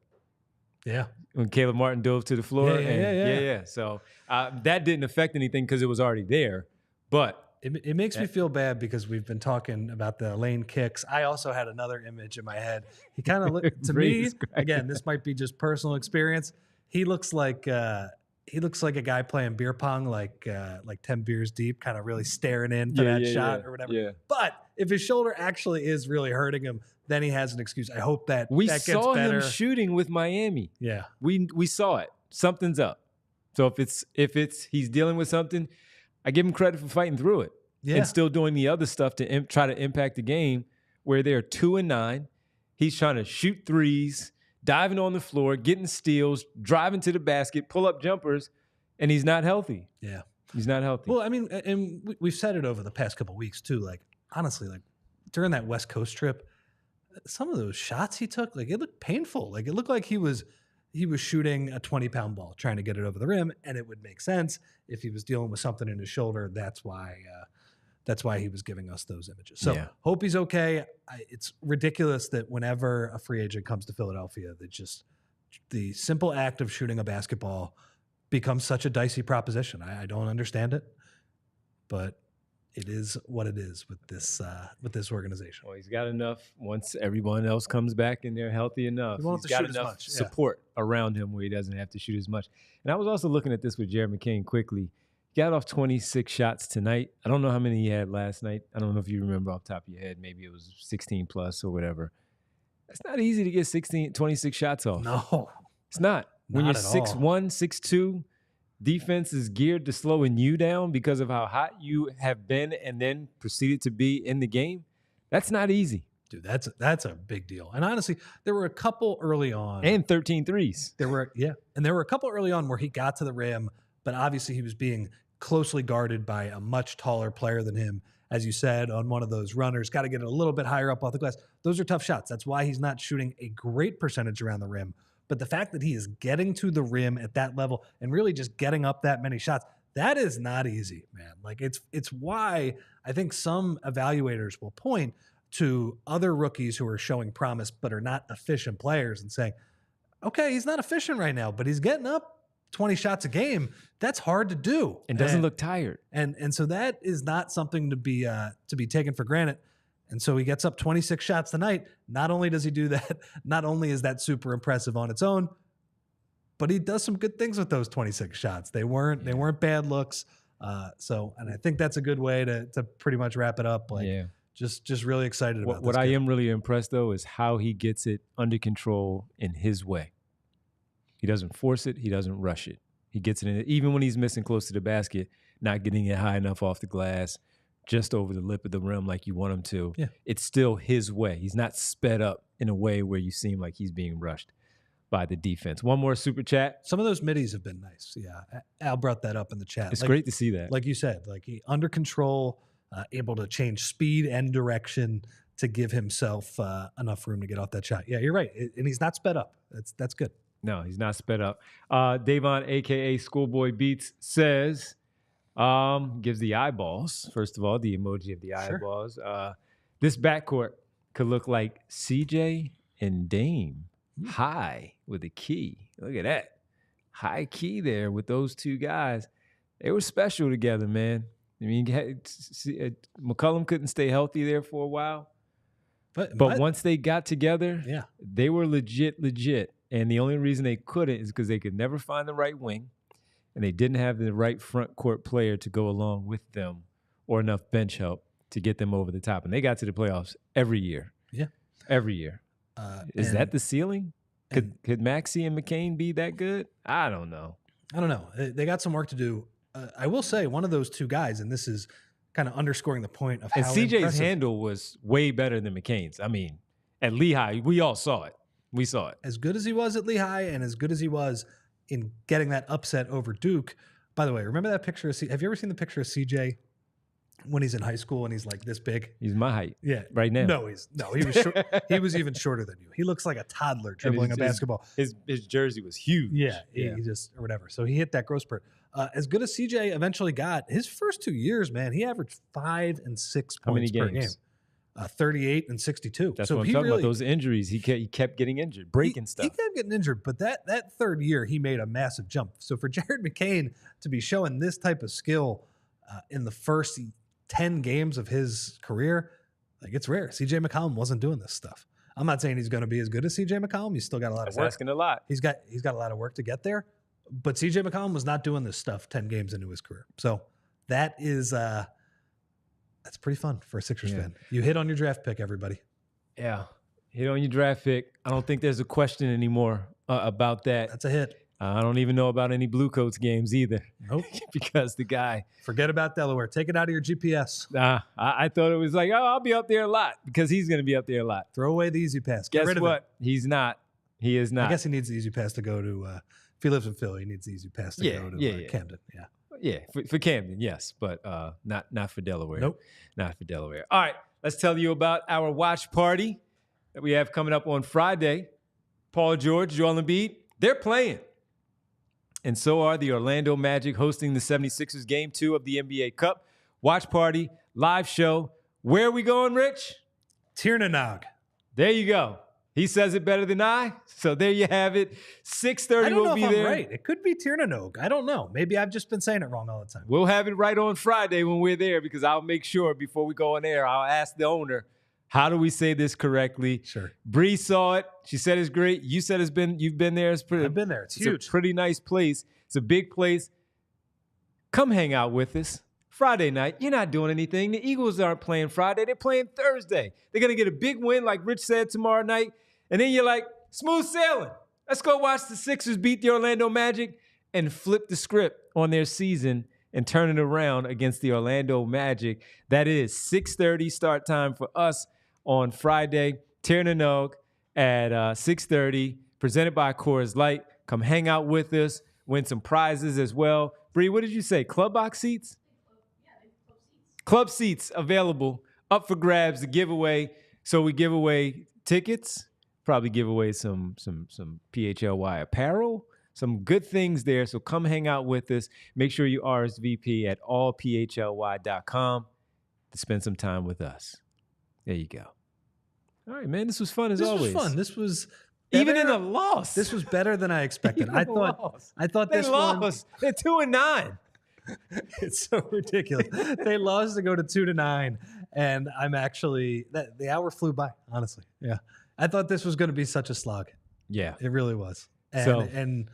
Yeah. when Caleb Martin dove to the floor. Yeah. So that didn't affect anything because it was already there. But it makes me feel bad because we've been talking about the lane kicks. I also had another image in my head. He kind of looked to me, again, this might be just personal experience. He looks like a guy playing beer pong, like 10 beers deep, kind of really staring in for that shot or whatever. Yeah. But if his shoulder actually is really hurting him, then he has an excuse. I hope that we that saw gets better. him shooting with Miami. Yeah, we saw it. Something's up. So if it's he's dealing with something, I give him credit for fighting through it and still doing the other stuff to try to impact the game. Where they're 2-9, he's trying to shoot threes, diving on the floor, getting steals, driving to the basket, pull up jumpers, and he's not healthy. Yeah, he's not healthy. Well, I mean, and we've said it over the past couple of weeks too. Like honestly, like during that West Coast trip, some of those shots he took, like it looked painful. Like it looked like he was shooting a 20-pound ball, trying to get it over the rim, and it would make sense if he was dealing with something in his shoulder. That's why he was giving us those images. So hope he's okay. It's ridiculous that whenever a free agent comes to Philadelphia, that just the simple act of shooting a basketball becomes such a dicey proposition. I don't understand it, but it is what it is with this organization. Well, he's got enough. Once everyone else comes back and they're healthy enough, he's got enough support around him where he doesn't have to shoot as much. And I was also looking at this with Jared McCain quickly. He got off 26 shots tonight. I don't know how many he had last night. I don't know if you remember off the top of your head. Maybe it was 16 plus or whatever. It's not easy to get 26 shots off. No, it's not. When you're 6'1", 6'2", defense is geared to slowing you down because of how hot you have been and then proceeded to be in the game. That's not easy. Dude, that's a big deal. And honestly, there were a couple early on. And 13 threes. There were a couple early on where he got to the rim, but obviously he was being closely guarded by a much taller player than him. As you said, on one of those runners, got to get it a little bit higher up off the glass. Those are tough shots. That's why he's not shooting a great percentage around the rim. But the fact that he is getting to the rim at that level and really just getting up that many shots, that is not easy, man. Like it's why I think some evaluators will point to other rookies who are showing promise but are not efficient players and saying, okay, he's not efficient right now, but he's getting up 20 shots a game. That's hard to do. And doesn't look tired. And so that is not something to be taken for granted. And so he gets up 26 shots tonight. Not only does he do that, not only is that super impressive on its own, but he does some good things with those 26 shots. They weren't bad looks. And I think that's a good way to pretty much wrap it up. Just really excited about what I am really impressed though is how he gets it under control in his way. He doesn't force it. He doesn't rush it. He gets it in, even when he's missing close to the basket, not getting it high enough off the glass, just over the lip of the rim like you want him to. Yeah. It's still his way. He's not sped up in a way where you seem like he's being rushed by the defense. One more super chat. Some of those middies have been nice. Yeah. Al brought that up in the chat. It's great to see that. Like you said, like he under control, able to change speed and direction to give himself enough room to get off that shot. Yeah, you're right. And he's not sped up. That's good. No, he's not sped up. Davon, a.k.a. Schoolboy Beats, says, gives the eyeballs, first of all, the emoji of the eyeballs. This backcourt could look like CJ and Dame high with a key. Look at that. High key there with those two guys. They were special together, man. I mean, McCollum couldn't stay healthy there for a while. But once they got together, they were legit. And the only reason they couldn't is because they could never find the right wing, and they didn't have the right front court player to go along with them or enough bench help to get them over the top. And they got to the playoffs every year. Yeah. Every year. Is that the ceiling? Could Maxey and McCain be that good? I don't know. They got some work to do. I will say one of those two guys, and this is kind of underscoring the point of how CJ's impressive. handle was way better than McCain's. I mean, at Lehigh, we all saw it. We saw it. As good as he was at Lehigh and as good as he was in getting that upset over Duke. By the way, remember that picture? Have you ever seen the picture of CJ when he's in high school and he's like this big? He's my height. Yeah. Right now. No, he was short. He was even shorter than you. He looks like a toddler dribbling a basketball. His jersey was huge. Yeah. He just, or whatever. So he hit that growth spurt. As good as CJ eventually got, his first 2 years, man, he averaged 5 and 6 points per game. 38 and 62. That's so what I'm talking about. Those injuries, he kept getting injured, breaking stuff. He kept getting injured, but that third year, he made a massive jump. So for Jared McCain to be showing this type of skill in the first 10 games of his career, like, it's rare. CJ McCollum wasn't doing this stuff. I'm not saying he's going to be as good as CJ McCollum. He's still got a lot of work. Asking a lot. He's got a lot of work to get there. But CJ McCollum was not doing this stuff 10 games into his career. So that is that's pretty fun for a Sixers fan. You hit on your draft pick, everybody. Yeah, hit on your draft pick. I don't think there's a question anymore about that. That's a hit. I don't even know about any Blue Coats games either. Nope. Because the guy. Forget about Delaware. Take it out of your GPS. I thought it was like, oh, I'll be up there a lot because he's going to be up there a lot. Throw away the easy pass. Get Guess rid of what? it. He's not. He is not. I guess he needs the easy pass to go to, if he lives in Philly, he needs the easy pass to go to Camden. Yeah. Yeah, for Camden, yes, but not for Delaware. Nope. Not for Delaware. All right, let's tell you about our watch party that we have coming up on Friday. Paul George, Joel Embiid, they're playing. And so are the Orlando Magic hosting the 76ers Game 2 of the NBA Cup. Watch party, live show. Where are we going, Rich? Tiernanog. There you go. He says it better than I. So there you have it. 6:30 will be there. Right. It could be Tiernanog. I don't know. Maybe I've just been saying it wrong all the time. We'll have it right on Friday when we're there because I'll make sure before we go on air, I'll ask the owner, how do we say this correctly? Sure. Bree saw it. She said it's great. You said you've been there. I've been there. It's huge. A pretty nice place. It's a big place. Come hang out with us. Friday night, you're not doing anything. The Eagles aren't playing Friday. They're playing Thursday. They're going to get a big win, like Rich said, tomorrow night. And then you're like, smooth sailing. Let's go watch the Sixers beat the Orlando Magic and flip the script on their season and turn it around against the Orlando Magic. That is 6:30 start time for us on Friday. Tiernanog at 6:30, presented by Coors Light. Come hang out with us, win some prizes as well. Bree, what did you say? Club box seats? Club seats available, up for grabs, the giveaway. So we give away tickets, probably give away some PHLY apparel, some good things there. So come hang out with us. Make sure you RSVP at allphly.com to spend some time with us. There you go. All right, man. This was fun as always. This was fun. This was even in a loss. This was better than I expected. I thought they this lost. They're 2-9. It's so ridiculous. They lost to go to 2-9, and I'm actually the hour flew by. Honestly, yeah. I thought this was going to be such a slog. Yeah, it really was. And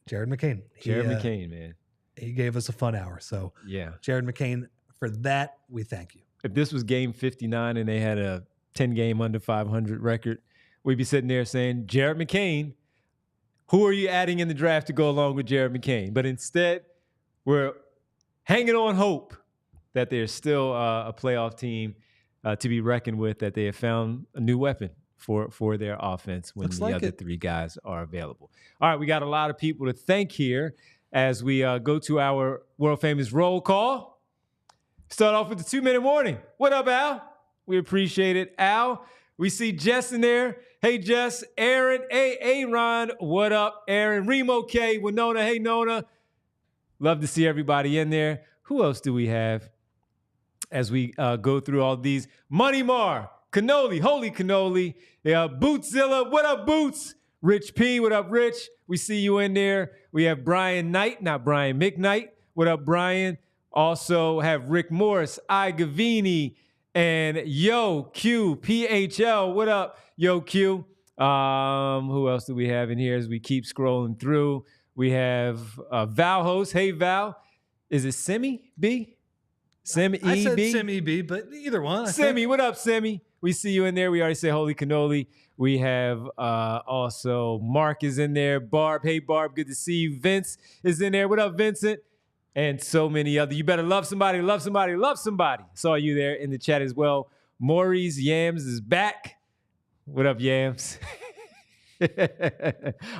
Jared McCain. Jared McCain, man, he gave us a fun hour. So yeah, Jared McCain, for that we thank you. If this was game 59 and they had a 10-game under 500 record, we'd be sitting there saying, Jared McCain, who are you adding in the draft to go along with Jared McCain? But instead, we're hanging on hope that there's still a playoff team to be reckoned with, that they have found a new weapon for their offense when the other three guys are available. All right, we got a lot of people to thank here as we go to our world-famous roll call. Start off with the 2-minute warning. What up, Al? We appreciate it, Al. We see Jess in there. Hey, Jess. Aaron. Hey, Aaron. What up, Aaron? Remo K. Winona. Hey, Nona. Love to see everybody in there. Who else do we have as we go through all these? Money Mar, Cannoli, Holy Cannoli, Bootzilla, what up, Boots? Rich P, what up, Rich? We see you in there. We have Brian Knight, not Brian McKnight. What up, Brian? Also have Rick Morris, I Gavini, and Yo Q, PHL. What up, Yo Q? Who else do we have in here as we keep scrolling through? We have Val host. Hey, Val. Is it Semi B? Semi E B? I said Semi B, but either one. Semi, what up, Semi? We see you in there. We already said Holy Cannoli. We have also Mark is in there. Barb. Hey, Barb. Good to see you. Vince is in there. What up, Vincent? And so many other. You better love somebody, love somebody, love somebody. Saw you there in the chat as well. Maurice Yams is back. What up, Yams?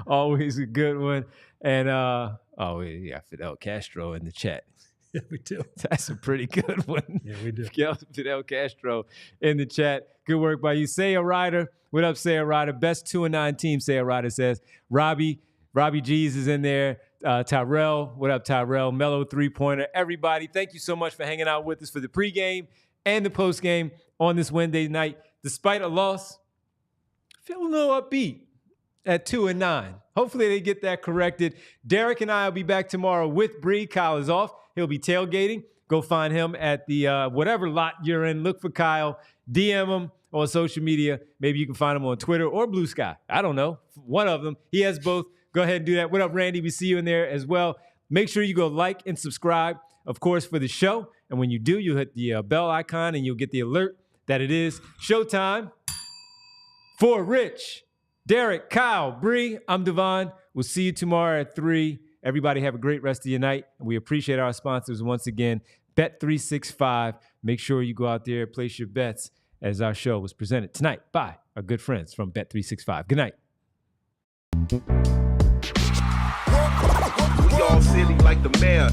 Always a good one. And we got Fidel Castro in the chat. Yeah, we do. That's a pretty good one. Yeah, we do. Fidel Castro in the chat. Good work by you. Say a Rider. What up, Say a Rider? Best 2-9 team, Say a Rider says. Robbie G's is in there. Tyrell. What up, Tyrell? Mellow 3-pointer. Everybody, thank you so much for hanging out with us for the pregame and the postgame on this Wednesday night. Despite a loss, feel a little upbeat at 2-9. Hopefully they get that corrected. Derek and I will be back tomorrow with Bree. Kyle is off. He'll be tailgating. Go find him at the whatever lot you're in. Look for Kyle. DM him on social media. Maybe you can find him on Twitter or Blue Sky. I don't know. One of them. He has both. Go ahead and do that. What up, Randy? We see you in there as well. Make sure you go like and subscribe, of course, for the show. And when you do, you'll hit the bell icon and you'll get the alert that it is showtime. For Rich, Derek, Kyle, Bree, I'm Devon. We'll see you tomorrow at 3. Everybody have a great rest of your night. And we appreciate our sponsors once again, Bet365. Make sure you go out there, place your bets, as our show was presented tonight by our good friends from Bet365. Good night. We all silly like the mayor.